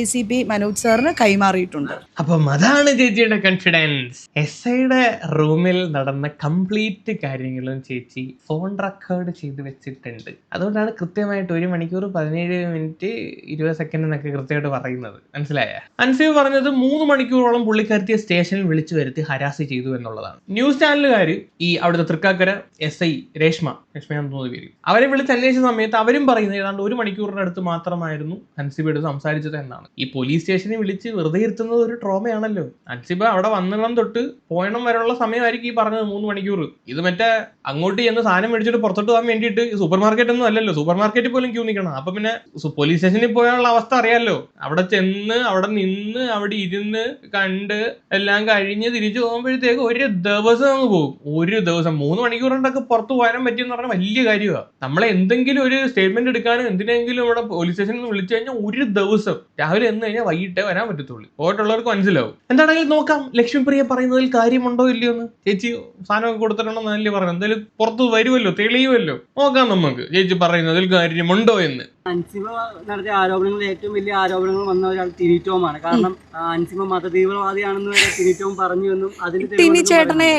ACP മനോജ് സാറിന് കൈമാറിയിട്ടുണ്ട്. അപ്പം അതാണ് ചേച്ചിയുടെ കോൺഫിഡൻസ്. SIയുടെ റൂമിൽ നടന്ന കംപ്ലീറ്റ് കാര്യങ്ങളും ചേച്ചി ഫോൺ റെക്കോർഡ് ചെയ്ത് വെച്ചിട്ടുണ്ട്. അതുകൊണ്ടാണ് കൃത്യമായിട്ട് 1 മണിക്കൂർ 17 മിനിറ്റ് 20 സെക്കൻഡ് എന്നൊക്കെ കൃത്യമായിട്ട് പറയുന്നത്. മനസ്സിലായ? അൻസിബ് പറഞ്ഞത് 3 മണിക്കൂറോളം പുള്ളിക്കാരത്തിയെ സ്റ്റേഷനിൽ വിളിച്ചു വരുത്തി ഹരാസ് ചെയ്തു എന്നുള്ളതാണ്. ന്യൂസ് ചാനലുകാർ ഈ അവിടുത്തെ തൃക്കാക്കര SI രേഷ്മയാണെന്ന് തോന്നുന്ന പേര്, അവരെ വിളിച്ച് അന്വേഷിച്ച സമയത്ത് അവരും പറയുന്നത് ഏതാണ്ട് 1 മണിക്കൂറിന്റെ അടുത്ത് മാത്രമായിരുന്നു അൻസിബയോട് സംസാരിച്ചത് എന്നാണ്. ഈ പോലീസ് സ്റ്റേഷനിൽ വിളിച്ച് വെറുതെ ഇരുത്തുന്നത് ഒരു ട്രോമയാണല്ലോ. അൻസിബ അവിടെ വന്നിടം തൊട്ട് പോയണം വരെയുള്ള സമയമായിരിക്കും ഈ പറഞ്ഞത് 3 മണിക്കൂർ. ഇത് മറ്റേ അങ്ങോട്ട് ചെന്ന് സാധനം മേടിച്ചിട്ട് പുറത്തോട്ട് പോകാൻ വേണ്ടിയിട്ട് സൂപ്പർ മാർക്കറ്റ് ഒന്നും അല്ലല്ലോ, സൂപ്പർ മാർക്കറ്റിൽ പോലും ക്യൂ നിൽക്കണം. അപ്പൊ പിന്നെ പോലീസ് സ്റ്റേഷനിൽ പോയാലുള്ള അവസ്ഥ അറിയാമല്ലോ. അവിടെ ചെന്ന് അവിടെ നിന്ന് അവിടെ ഇരുന്ന് കണ്ട് എല്ലാം കഴിഞ്ഞ് തിരിച്ചു പോകുമ്പോഴത്തേക്ക് ഒരു ദിവസം അങ്ങ് പോകും. ഒരു ദിവസം 3 മണിക്കൂർ കൊണ്ടൊക്കെ പുറത്ത് പോകാനും പറ്റിയെന്ന് പറഞ്ഞാൽ വലിയ കാര്യമാണ്. നമ്മളെ എന്തെങ്കിലും ഒരു സ്റ്റേറ്റ്മെന്റ് എടുക്കാനും എന്തിനെങ്കിലും ഇവിടെ പോലീസ് സ്റ്റേഷനിൽ നിന്ന് വിളിച്ചു കഴിഞ്ഞാൽ ഒരു ദിവസം രാവിലെ എന്ന് കഴിഞ്ഞാൽ വൈകിട്ടേ വരാൻ പറ്റത്തുള്ളൂ. പോയിട്ടുള്ളവർക്ക് മനസ്സിലാവും. എന്താണെങ്കിലും നോക്കാം ലക്ഷ്മിപ്രിയ പറയുന്നതിൽ കാര്യമുണ്ടോ ഇല്ലയോ എന്ന്. ചേച്ചി സാധനമൊക്കെ കൊടുത്തിട്ടുണ്ടോ എന്നല്ലേ പറഞ്ഞു, എന്തായാലും പുറത്ത് വരുമല്ലോ, തെളിയുമല്ലോ. നോക്കാം നമുക്ക് ചേച്ചി പറയുന്നതിൽ കാര്യമുണ്ടോ എന്ന്. അൻസിബ നടത്തിയ ആരോപണങ്ങളിൽ ഏറ്റവും വലിയ ആരോപണങ്ങൾ വന്ന ഒരാൾ ടിനി ടോമാണ്. കാരണം അൻസിബ മതതീവ്രവാദിയാണെന്ന് വരെ ടിനി ടോം പറഞ്ഞുവെന്നും ടിനി ചേട്ടനെ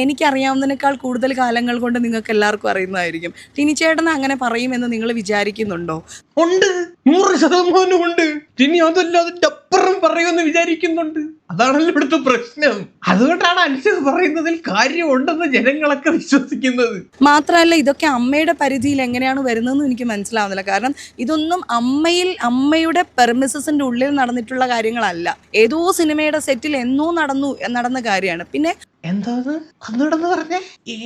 എനിക്കറിയാവുന്നതിനേക്കാൾ കൂടുതൽ കാലങ്ങൾ കൊണ്ട് നിങ്ങൾക്ക് എല്ലാവർക്കും അറിയുന്നതായിരിക്കും. ടിനി ചേട്ടനെ അങ്ങനെ പറയുമെന്ന് നിങ്ങൾ വിചാരിക്കുന്നുണ്ടോ? ഉണ്ട്, 100% ഉണ്ട്. ടിനി അതല്ല അതിന്റെ അപ്പുറം പറയുമെന്ന് വിചാരിക്കുന്നുണ്ട്. അതാണല്ലോ ഇവിടുത്തെ പ്രശ്നം. അതുകൊണ്ടാണ് അൻസിബ പറയുന്നതിൽ കാര്യമുണ്ടെന്ന് ജനങ്ങളൊക്കെ വിശ്വസിക്കുന്നത്. മാത്രമല്ല ഇതൊക്കെ അമ്മയുടെ പരിധിയിൽ എങ്ങനെയാണ് വരുന്നതെന്ന് എനിക്ക് മനസ്സിലാവുന്നില്ല. കാരണം ഇതൊന്നും അമ്മയുടെ പെർമിസസിന്റെ ഉള്ളിൽ നടന്നിട്ടുള്ള കാര്യങ്ങളല്ല. ഏതോ സിനിമയുടെ സെറ്റിൽ എന്നോ നടന്ന കാര്യമാണ്. പിന്നെ എന്താന്ന് അന്നോടെന്ന് പറഞ്ഞേ?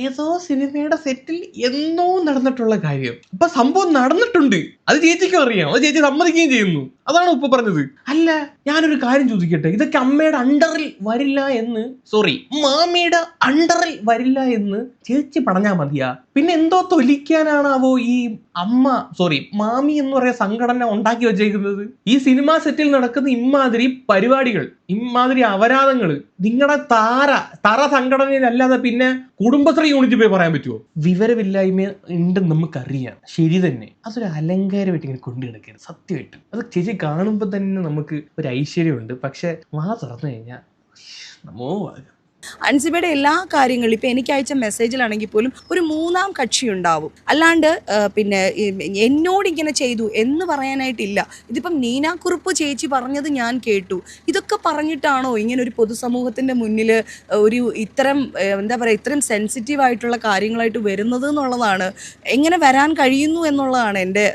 ഏതോ സിനിമയുടെ സെറ്റിൽ എന്നോ നടന്നിട്ടുള്ള കാര്യം. അപ്പൊ സംഭവം നടന്നിട്ടുണ്ട്, അത് ചേച്ചിക്കും അറിയാം, അത് ചേച്ചി സമ്മതിക്കുകയും ചെയ്യുന്നു. അതാണ് ഇപ്പൊ പറഞ്ഞത്. അല്ല ഞാനൊരു കാര്യം ചോദിക്കട്ടെ, ഇതൊക്കെ അമ്മയുടെ അണ്ടറിൽ വരില്ല എന്ന്, മാമിയുടെ അണ്ടറിൽ വരില്ല എന്ന് ചേച്ചി പറഞ്ഞാൽ മതിയാ? പിന്നെ എന്തോ തൊലിക്കാനാണാവോ ഈ മാമി എന്ന് പറയുന്ന സംഘടന ഉണ്ടാക്കി വെച്ചേക്കുന്നത്? ഈ സിനിമാ സെറ്റിൽ നടക്കുന്ന ഇമാതിരി പരിപാടികൾ, ഇമാതിരി അപരാധങ്ങൾ നിങ്ങളുടെ തറ സംഘടനയിലല്ലാതെ പിന്നെ കുടുംബശ്രീ യൂണിറ്റിൽ പോയി പറയാൻ പറ്റുമോ? വിവരമില്ലായ്മ ഉണ്ടെന്ന് നമുക്കറിയാം, ശരി തന്നെ. അതൊരു അലങ്കാരമായിട്ട് ഇങ്ങനെ കൊണ്ടു കിടക്കരുത്. സത്യമായിട്ട് അത് ചേച്ചി കാണുമ്പോൾ തന്നെ നമുക്ക് ഒരു ഐശ്വര്യമുണ്ട്. പക്ഷെ വാ തുറന്നു കഴിഞ്ഞാൽ നമോ ആകും. അൻസിബയുടെ എല്ലാ കാര്യങ്ങളും ഇപ്പം എനിക്ക് അയച്ച മെസ്സേജിലാണെങ്കിൽ പോലും ഒരു 3-ാം കക്ഷി ഉണ്ടാവും. അല്ലാണ്ട് പിന്നെ എന്നോട് ഇങ്ങനെ ചെയ്തു എന്ന് പറയാനായിട്ടില്ല. ഇതിപ്പം നീനാക്കുറുപ്പ് ചേച്ചി പറഞ്ഞത് ഞാൻ കേട്ടു. ഇതൊക്കെ പറഞ്ഞിട്ടാണോ ഇങ്ങനെ ഒരു പൊതുസമൂഹത്തിൻ്റെ മുന്നിൽ ഒരു ഇത്തരം ഇത്തരം സെൻസിറ്റീവ് ആയിട്ടുള്ള കാര്യങ്ങളായിട്ട് വരുന്നത് എന്നുള്ളതാണ്, എങ്ങനെ വരാൻ കഴിയുന്നു എന്നുള്ളതാണ് എൻ്റെ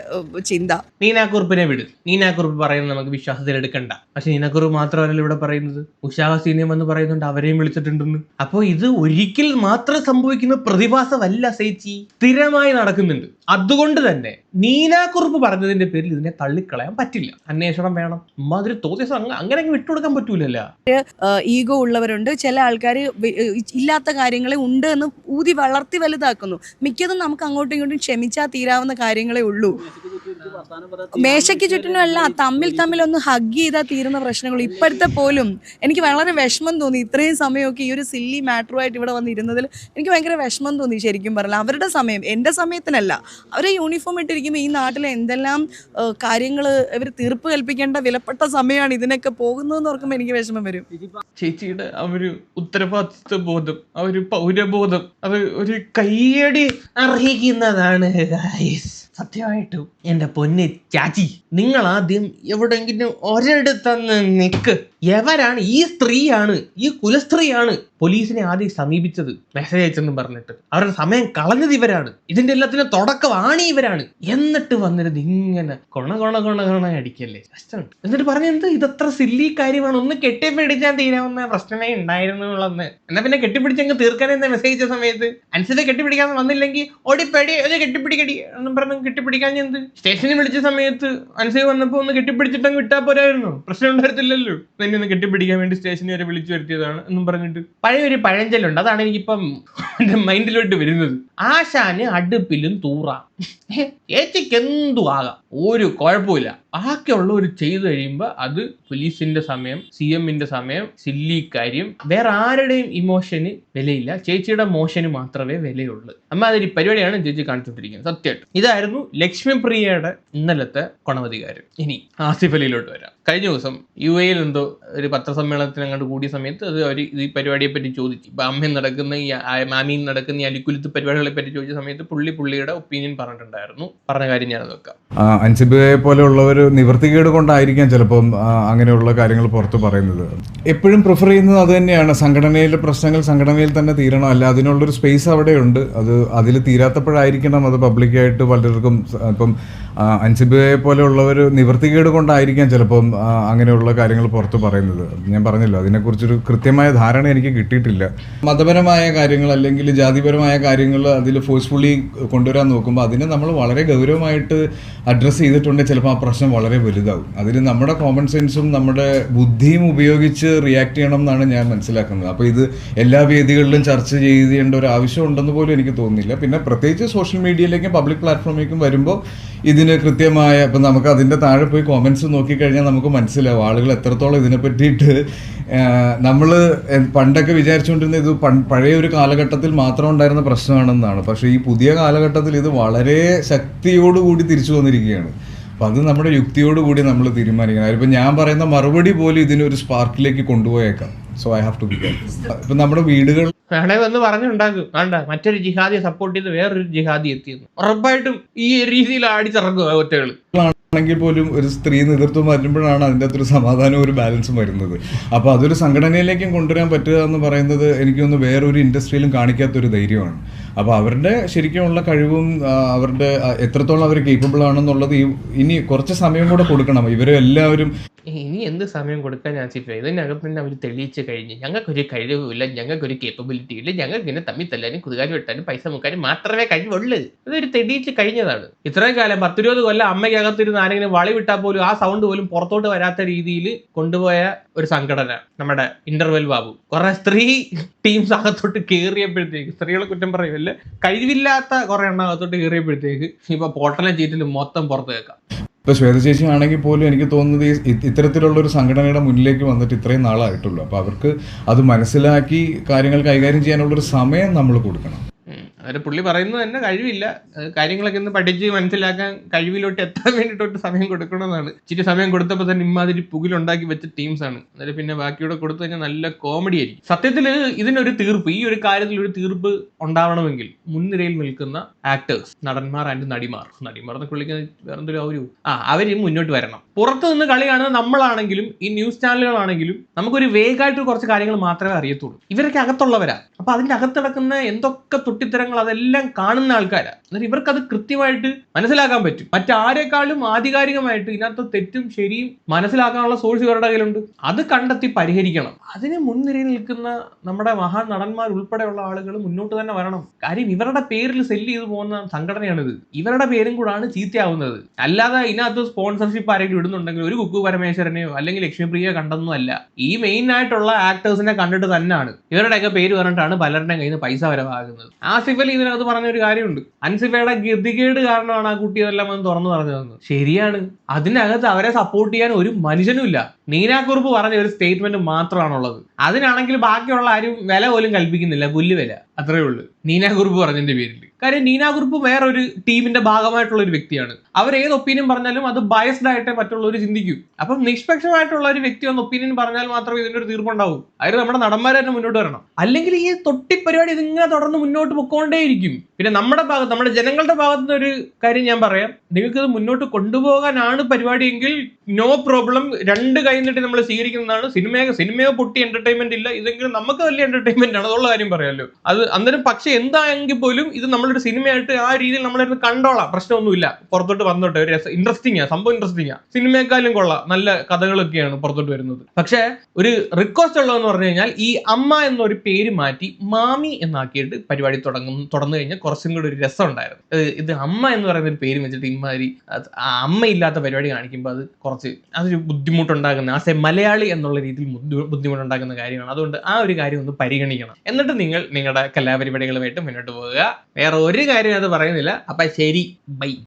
ചിന്ത. നീനാക്കുറുപ്പിനെ വിട്. നീനാക്കുറുപ്പ് പറയുന്നത് നമുക്ക് വിശ്വാസത്തിൽ എടുക്കണ്ട. പക്ഷെ നീനാക്കുറുപ്പ് മാത്രമല്ല ഇവിടെ പറയുന്നത്, ഉഷാ സീനിയം എന്ന് പറയുന്നുണ്ട്, അവരെയും വിളിച്ചിട്ടുണ്ട്. ചെയ്തിട്ടുണ്ടെന്ന്. അപ്പോൾ ഇത് ഒരിക്കൽ മാത്രം സംഭവിക്കുന്ന പ്രതിഭാസമല്ല സേച്ചി, സ്ഥിരമായി നടക്കുന്നുണ്ട്. അതുകൊണ്ട് തന്നെ നീനാക്കുറുപ്പ് പറഞ്ഞതിന്റെ പേരിൽ ഇതിനെ തള്ളിക്കളയാൻ പറ്റില്ല. അന്വേഷണം വേണം. മാതിരി തോന്നിയ അങ്ങനെ വിട്ടുകൊടുക്കാൻ പറ്റൂലല്ലോ. ഈഗോ ഉള്ളവരുണ്ട്, ചില ആൾക്കാർ ഇല്ലാത്ത കാര്യങ്ങളെ ഉണ്ട് എന്ന് ഊതി വളർത്തി വലുതാക്കുന്നു. മിക്കതും നമുക്ക് അങ്ങോട്ടും ഇങ്ങോട്ടും ക്ഷമിച്ചാൽ തീരാവുന്ന കാര്യങ്ങളേ ഉള്ളൂ. മേശയ്ക്ക് ചുറ്റിനുമല്ല, തമ്മിൽ ഒന്ന് ഹഗ് ചെയ്താൽ തീരുന്ന പ്രശ്നങ്ങൾ. ഇപ്പോഴത്തെ പോലും എനിക്ക് വളരെ വിഷമം തോന്നി. ഇത്രയും സമയമൊക്കെ ഈ ഒരു സില്ലി മാറ്ററുമായിട്ട് ഇവിടെ വന്നിരുന്നതിൽ എനിക്ക് ഭയങ്കര വിഷമം തോന്നി. ശരിക്കും പറഞ്ഞാൽ അവരുടെ സമയം, എൻ്റെ സമയത്തിനല്ല. അവരെ യൂണിഫോം ഇട്ടിരിക്കുമ്പോൾ ഈ നാട്ടിലെ എന്തെല്ലാം കാര്യങ്ങൾ ഇവർ തീർപ്പ് കൽപ്പിക്കേണ്ട വിലപ്പെട്ട സമയമാണ് ഇതിനൊക്കെ പോകുന്നതെന്ന് ഓർക്കുമ്പോൾ എനിക്ക് വിഷമം വരും. ചേച്ചിയുടെ ആ ഒരു ഉത്തരവാദിത്വ ബോധം, ആ ഒരു പൗരബോധം, അത് ഒരു കയ്യടി അർഹിക്കുന്നതാണ്. സത്യമായിട്ടും എൻ്റെ പൊന്നെ ചാച്ചി, നിങ്ങൾ ആദ്യം എവിടെയെങ്കിലും ഒരിടത്തന്ന് നിൽക്ക്. എവരാണ് ഈ സ്ത്രീയാണ്, ഈ കുലസ്ത്രീയാണ് പോലീസിനെ ആദ്യം സമീപിച്ചത്, മെസ്സേജ് അയച്ചെന്നും പറഞ്ഞിട്ട് അവരുടെ സമയം കളഞ്ഞത് ഇവരാണ്. ഇതിന്റെ എല്ലാത്തിനും തുടക്കമാണ് ഇവരാണ്. എന്നിട്ട് വന്നിരുന്ന് ഇങ്ങനെ കൊണ അടിക്കല്ലേ. എന്നിട്ട് പറഞ്ഞെന്ത് ഇതത്ര സില്ലി കാര്യമാണ്, ഒന്ന് കെട്ടിപ്പിടിച്ചാൽ തീരാവുന്ന പ്രശ്നമേ ഉണ്ടായിരുന്നുള്ളന്ന്. എന്നാ പിന്നെ കെട്ടിപ്പിടിച്ചങ്ങ് തീർക്കാനെന്താ മെസ്സേജ് അയച്ച സമയത്ത്? അനുസരിച്ച് കെട്ടിപ്പിടിക്കാൻ വന്നില്ലെങ്കിൽ ഓടിപ്പടി അത് കെട്ടിപ്പിടിക്കടി എന്നും പറഞ്ഞു കെട്ടിപ്പിടിക്കാൻ എന്ത്? സ്റ്റേഷനിൽ വിളിച്ച സമയത്ത് അനുസരിച്ച് വന്നപ്പോ ഒന്ന് കെട്ടിപ്പിടിച്ചിട്ടങ്ങ് വിട്ടാൽ പോരായിരുന്നു, പ്രശ്നം ഉണ്ടായിരുന്നില്ലല്ലോ. എന്നെ ഒന്ന് കെട്ടിപ്പിടിക്കാൻ വേണ്ടി സ്റ്റേഷനിൽ വരെ വിളിച്ചു വരുത്തിയതാണ് എന്നും പറഞ്ഞിട്ട് പഴയൊരു പഴഞ്ചൊല്ലുണ്ട്. അതാണ് എനിക്കിപ്പം എന്റെ മൈൻഡിലോട്ട് വരുന്നത്. ആശാന് അടുപ്പിലും തൂറാം, ചേച്ചിക്ക് എന്തു ആകാം, ഒരു കുഴപ്പമില്ല. ബാക്കിയുള്ളവർ ചെയ്തു കഴിയുമ്പോൾ അത് പോലീസിന്റെ സമയം, CMന്റെ സമയം, സില്ലി കാര്യം, വേറെ ആരുടെയും ഇമോഷന് വിലയില്ല. ചേച്ചിയുടെ മോഷന് മാത്രമേ വിലയുള്ളൂ. അമ്മാതിരി പരിപാടിയാണ് ചേച്ചി കാണിച്ചുകൊണ്ടിരിക്കുന്നത്. സത്യമായിട്ട് ഇതായിരുന്നു ലക്ഷ്മിപ്രിയയുടെ ഇന്നലത്തെ കൊണവധികാരം. ഇനി ആസിഫ് അലിയിലോട്ട് വരാം. കഴിഞ്ഞ ദിവസം UAE എന്തോ ഒരു പത്രസമ്മേളനത്തിന് അങ്ങോട്ട് കൂടിയ സമയത്ത് അത് അവർ ഈ പരിപാടിയെ പറ്റി ചോദിച്ചു. ഇപ്പൊ അമ്മയും നടക്കുന്ന ഈ മാമിയും നടക്കുന്ന ഈ അലിക്കുലത്ത് പരിപാടികളെ പറ്റി ചോദിച്ച സമയത്ത് പുള്ളിയുടെ ഒപ്പീനിയൻ പറഞ്ഞിട്ടുണ്ടായിരുന്നു. പറഞ്ഞ കാര്യം ഞാനത് വെക്കാം. അൻസിബയെ പോലെയുള്ളവർ നിവൃത്തികേട് കൊണ്ടായിരിക്കാം ചിലപ്പം അങ്ങനെയുള്ള കാര്യങ്ങൾ പുറത്ത് പറയുന്നത്. എപ്പോഴും പ്രിഫർ ചെയ്യുന്നത് അത് തന്നെയാണ്. സംഘടനയിലെ പ്രശ്നങ്ങൾ സംഘടനയിൽ തന്നെ തീരണം, അല്ല അതിനുള്ളൊരു സ്പേസ് അവിടെയുണ്ട്. അതിൽ തീരാത്തപ്പോഴായിരിക്കണം അത് പബ്ലിക്കായിട്ട് പലർക്കും. ഇപ്പം അൻസിബയെ പോലെയുള്ളവർ നിവൃത്തികേട് കൊണ്ടായിരിക്കാം ചിലപ്പം അങ്ങനെയുള്ള കാര്യങ്ങൾ പുറത്ത് പറയുന്നത്. ഞാൻ പറഞ്ഞല്ലോ, അതിനെക്കുറിച്ചൊരു കൃത്യമായ ധാരണ എനിക്ക് കിട്ടിയിട്ടില്ല. മതപരമായ കാര്യങ്ങൾ അല്ലെങ്കിൽ ജാതിപരമായ കാര്യങ്ങൾ അതിൽ ഫോഴ്സ്ഫുള്ളി കൊണ്ടുവരാൻ നോക്കുമ്പോൾ അതിനെ നമ്മൾ വളരെ ഗൗരവമായിട്ട് അഡ്രസ്സ് ചെയ്തിട്ടുണ്ടെങ്കിൽ ചിലപ്പോൾ ആ പ്രശ്നം വളരെ വലുതാവും. അതിന് നമ്മുടെ കോമൺ സെൻസും നമ്മുടെ ബുദ്ധിയും ഉപയോഗിച്ച് റിയാക്ട് ചെയ്യണം എന്നാണ് ഞാൻ മനസ്സിലാക്കുന്നത്. അപ്പോൾ ഇത് എല്ലാ വേദികളിലും ചർച്ച ചെയ്യേണ്ട ഒരു ആവശ്യം ഉണ്ടെന്ന് പോലും എനിക്ക് തോന്നുന്നില്ല. പിന്നെ പ്രത്യേകിച്ച് സോഷ്യൽ മീഡിയയിലേക്കും പബ്ലിക് പ്ലാറ്റ്ഫോമിലേക്കും വരുമ്പോൾ ഇതിന് കൃത്യമായ, ഇപ്പം നമുക്ക് അതിൻ്റെ താഴെ പോയി കോമൻസ് നോക്കിക്കഴിഞ്ഞാൽ നമുക്ക് മനസ്സിലാവും ആളുകൾ എത്രത്തോളം ഇതിനെ പറ്റിയിട്ട്. നമ്മൾ പണ്ടൊക്കെ വിചാരിച്ചുകൊണ്ടിരുന്ന ഇത് പഴയ ഒരു കാലഘട്ടത്തിൽ മാത്രം ഉണ്ടായിരുന്ന പ്രശ്നമാണെന്നാണ്. പക്ഷേ ഈ പുതിയ കാലഘട്ടത്തിൽ ഇത് വളരെ ശക്തിയോടുകൂടി തിരിച്ചു വന്നിരിക്കുകയാണ്. അപ്പം അത് നമ്മുടെ യുക്തിയോടുകൂടി നമ്മൾ തീരുമാനിക്കണം. ഇപ്പം ഞാൻ പറയുന്ന മറുപടി പോലും ഇതിനൊരു സ്പാർക്കിലേക്ക് കൊണ്ടുപോയേക്കാം. So I have to be careful. ഇപ്പം നമ്മുടെ വീടുകൾ വേണേ വന്ന് പറഞ്ഞുണ്ടാക്കും, വേണ്ട മറ്റൊരു ജിഹാദിയെ സപ്പോർട്ട് ചെയ്ത് വേറൊരു ജിഹാദി എത്തിയെന്ന്. ഉറപ്പായിട്ടും ഈ രീതിയിൽ അടിച്ചിറങ്ങുക ഒറ്റകൾ ആണെങ്കിൽ പോലും ഒരു സ്ത്രീ നേതൃത്വം വരുമ്പോഴാണ് അതിൻ്റെ അകത്തൊരു സമാധാനവും ഒരു ബാലൻസും വരുന്നത്. അപ്പോൾ അതൊരു സംഘടനയിലേക്കും കൊണ്ടുവരാൻ പറ്റുക എന്ന് പറയുന്നത് എനിക്കൊന്ന് വേറൊരു ഇൻഡസ്ട്രിയിലും കാണിക്കാത്തൊരു ധൈര്യമാണ്. അപ്പോൾ അവരുടെ ശരിക്കുമുള്ള കഴിവും അവരുടെ എത്രത്തോളം അവർ കേപ്പബിൾ ആണെന്നുള്ളത് ഇനി കുറച്ച് സമയം കൂടെ കൊടുക്കണം. ഇവരെല്ലാവരും ഇനി എന്ത് സമയം കൊടുക്കാൻ ഞാൻ സിഫ, ഇതിനകത്ത് തന്നെ അവർ തെളിയിച്ച് കഴിഞ്ഞ് ഞങ്ങൾക്കൊരു കഴിവുമില്ല, ഞങ്ങൾക്കൊരു കേപ്പബിലിറ്റി ഇല്ല, ഞങ്ങൾക്ക് ഇങ്ങനെ തമ്മിൽ തല്ലാനും കുതുകാനും വെട്ടാനും പൈസ മുക്കാനും മാത്രമേ കഴിവുള്ളൂ. ഇതൊരു തെളിയിച്ച് കഴിഞ്ഞതാണ്. ഇത്രയും കാലം 10-20 കൊല്ലം അമ്മയ്ക്കകത്തിരുന്ന് ആരെങ്കിലും വളി വിട്ടാൽ പോലും ആ സൗണ്ട് പോലും പുറത്തോട്ട് വരാത്ത രീതിയിൽ കൊണ്ടുപോയ ഒരു സംഘടന നമ്മുടെ ഇന്റർവെൽ ബാബു. കുറെ സ്ത്രീ ടീംസ് അകത്തോട്ട് കയറിയപ്പോഴത്തേക്ക്, സ്ത്രീകളെ കുറ്റം പറയുമല്ല, കഴിവില്ലാത്ത കുറെ എണ്ണം അകത്തോട്ട് കയറിയപ്പോഴത്തേക്ക് ഇപ്പൊ പോട്ടലും ചീറ്റിലും മൊത്തം പുറത്ത് കേൾക്കാം. ഇപ്പോൾ ശ്വേത ചേച്ചി ആണെങ്കിൽ പോലും എനിക്ക് തോന്നുന്നത് ഇത്തരത്തിലുള്ളൊരു സംഘടനയുടെ മുന്നിലേക്ക് വന്നിട്ട് ഇത്രയും നാളായിട്ടുള്ളൂ. അപ്പോൾ അവർക്ക് അത് മനസ്സിലാക്കി കാര്യങ്ങൾ കൈകാര്യം ചെയ്യാനുള്ളൊരു സമയം നമ്മൾ കൊടുക്കണം. അവർ പുള്ളി പറയുന്നത് തന്നെ കഴിവില്ല, കാര്യങ്ങളൊക്കെ ഒന്ന് പഠിച്ച് മനസ്സിലാക്കാൻ കഴിവിലോട്ട് എത്താൻ വേണ്ടിയിട്ടൊട്ട് സമയം കൊടുക്കണമെന്നാണ്. ഇച്ചിരി സമയം കൊടുത്തപ്പോൾ തന്നെ ഇമാതിരി പുകിലുണ്ടാക്കി വെച്ച ടീംസാണ്. അന്നേരം പിന്നെ ബാക്കിയോടെ കൊടുത്തു കഴിഞ്ഞാൽ നല്ല കോമഡി ആയിരിക്കും. സത്യത്തിൽ ഇതിനൊരു തീർപ്പ്, ഈ ഒരു കാര്യത്തിൽ ഒരു തീർപ്പ് ഉണ്ടാവണമെങ്കിൽ മുൻനിരയിൽ നിൽക്കുന്ന ആക്ടേഴ്സ്, നടന്മാർ ആൻഡ് നടിമാർന്ന് വിളിക്കുന്ന വേറെന്തൊരു അവര് മുന്നോട്ട് വരണം. പുറത്ത് നിന്ന് കളി കാണുന്ന നമ്മളാണെങ്കിലും ഈ ന്യൂസ് ചാനലുകളാണെങ്കിലും നമുക്കൊരു വേഗമായിട്ട് കുറച്ച് കാര്യങ്ങൾ മാത്രമേ അറിയത്തുള്ളൂ. ഇവരൊക്കെ അകത്തുള്ളവരാ. അപ്പൊ അതിന്റെ അകത്ത് നടക്കുന്ന എന്തൊക്കെ തൊട്ടിത്തരങ്ങൾ കാര്യങ്ങൾ അതെല്ലാം കാണുന്ന ആൾക്കാരാണ്. എന്നിട്ട് ഇവർക്ക് അത് കൃത്യമായിട്ട് മനസ്സിലാക്കാൻ പറ്റും. മറ്റാരെക്കാളും ആധികാരികമായിട്ട് ഇതിനകത്ത് തെറ്റും ശരിയും മനസ്സിലാക്കാനുള്ള സോഴ്സ് ഇവരുടെ കയ്യിലുണ്ട്. അത് കണ്ടെത്തി പരിഹരിക്കണം. അതിന് മുൻനിരയിൽ നിൽക്കുന്ന നമ്മുടെ മഹാനടന്മാർ ഉൾപ്പെടെയുള്ള ആളുകൾ മുന്നോട്ട് തന്നെ വരണം. കാര്യം ഇവരുടെ പേരിൽ സെല്ല് ചെയ്തു പോകുന്ന സംഘടനയാണിത്. ഇവരുടെ പേരും കൂടാണ് ചീത്തയാവുന്നത്. അല്ലാതെ ഇതിനകത്ത് സ്പോൺസർഷിപ്പ് ആരെങ്കിലും ഇടുന്നുണ്ടെങ്കിൽ ഒരു കുക്കു പരമേശ്വരനെയോ അല്ലെങ്കിൽ ലക്ഷ്മിപ്രിയയോ കണ്ടൊന്നും അല്ല. ഈ മെയിൻ ആയിട്ടുള്ള ആക്ടേഴ്സിനെ കണ്ടിട്ട് തന്നെയാണ് ഇവരുടെയൊക്കെ പേര് പറഞ്ഞിട്ടാണ് പലരുടെയും കയ്യിൽ നിന്ന് പൈസ വരവാകുന്നത്. ആസിഫ് അലി ഇതിനകത്ത് പറഞ്ഞൊരു കാര്യമുണ്ട്, അൻസിഫയുടെ ഗതികേട് കാരണമാണ് ആ കുട്ടി ഇതെല്ലാം വന്ന് തുറന്നു പറഞ്ഞതെന്ന്. ശരിയാണ്. അതിനകത്ത് അവരെ സപ്പോർട്ട് ചെയ്യാൻ ഒരു മനുഷ്യനും ഇല്ല. നീനാക്കുറുപ്പ് പറഞ്ഞ ഒരു സ്റ്റേറ്റ്മെന്റ് മാത്രമാണുള്ളത്. അതിനാണെങ്കിൽ ബാക്കിയുള്ള ആരും വില പോലും കൽപ്പിക്കുന്നില്ല, പുല്ല് വില, അത്രേ ഉള്ളൂ നീനാക്കുറുപ്പ് പറഞ്ഞതിന്റെ പേരിൽ. കാര്യം നീനാക്കുറുപ്പ് വേറൊരു ടീമിന്റെ ഭാഗമായിട്ടുള്ള ഒരു വ്യക്തിയാണ്. അവർ ഏത് ഒപ്പീനിയൻ പറഞ്ഞാലും അത് ബയസ്ഡ് ആയിട്ടേ മറ്റുള്ളവർ ചിന്തിക്കും. അപ്പം നിഷ്പക്ഷമായിട്ടുള്ള ഒരു വ്യക്തി ഒന്ന് ഒപ്പീനിയൻ പറഞ്ഞാൽ മാത്രമേ ഇതിന്റെ ഒരു തീർപ്പുണ്ടാവും. അതിന് നമ്മുടെ നടന്മാർ തന്നെ മുന്നോട്ട് വരണം. അല്ലെങ്കിൽ ഈ തൊട്ടി പരിപാടി ഇതിങ്ങനെ തുടർന്ന് മുന്നോട്ട് പൊക്കോണ്ടേയിരിക്കും. പിന്നെ നമ്മുടെ ഭാഗത്ത്, നമ്മുടെ ജനങ്ങളുടെ ഭാഗത്തുനിന്ന് ഒരു കാര്യം ഞാൻ പറയാം, നിങ്ങൾക്ക് ഇത് മുന്നോട്ട് കൊണ്ടുപോകാനാണ് പരിപാടിയെങ്കിൽ നോ പ്രോബ്ലം, രണ്ട് കൈ നീട്ടി നമ്മൾ സ്വീകരിക്കുന്നതാണ്. സിനിമയോ പൊട്ടി എന്റർടൈൻമെന്റ് ഇല്ല, ഇതെങ്കിലും നമുക്ക് വലിയ എന്റർടൈൻമെന്റ് ആണ്, അതുള്ള കാര്യം പറയാമല്ലോ. അത് അന്നേരം പക്ഷെ എന്തായെങ്കിൽ പോലും ഇത് നമ്മളൊരു സിനിമയായിട്ട് ആ രീതിയിൽ നമ്മളിരുന്ന് കണ്ടോളാം, പ്രശ്നമൊന്നുമില്ല. പുറത്തോട്ട് വന്നോട്ടെ, ഒരു ഇൻട്രസ്റ്റിംഗ് ആ സംഭവം, ഇൻട്രസ്റ്റിംഗ് ആ, സിനിമയെക്കാളും കൊള്ളാം, നല്ല കഥകളൊക്കെയാണ് പുറത്തോട്ട് വരുന്നത്. പക്ഷെ ഒരു റിക്വസ്റ്റ് ഉള്ളതെന്ന് പറഞ്ഞു കഴിഞ്ഞാൽ ഈ അമ്മ എന്നൊരു പേര് മാറ്റി മാമി എന്നാക്കിയിട്ട് പരിപാടി തുടർന്നു കഴിഞ്ഞാൽ കുറച്ചും കൂടി ഒരു രസം ഉണ്ടായിരുന്നു. ഇത് അമ്മ എന്ന് പറയുന്ന ഒരു പേര് വെച്ചിട്ട് ഇമാതിരി അമ്മയില്ലാത്ത പരിപാടി കാണിക്കുമ്പോൾ അതൊരു ബുദ്ധിമുട്ടുണ്ടാകുന്ന, ആസ് എ മലയാളി എന്നുള്ള രീതിയിൽ ബുദ്ധിമുട്ടുണ്ടാക്കുന്ന കാര്യമാണ്. അതുകൊണ്ട് ആ ഒരു കാര്യം ഒന്ന് പരിഗണിക്കണം. എന്നിട്ട് നിങ്ങൾ നിങ്ങളുടെ കലാപരിപാടികളുമായിട്ട് മുന്നോട്ട് പോവുക. വേറെ ഒരു കാര്യം അത് പറയുന്നില്ല. അപ്പൊ ശരി, ബൈ.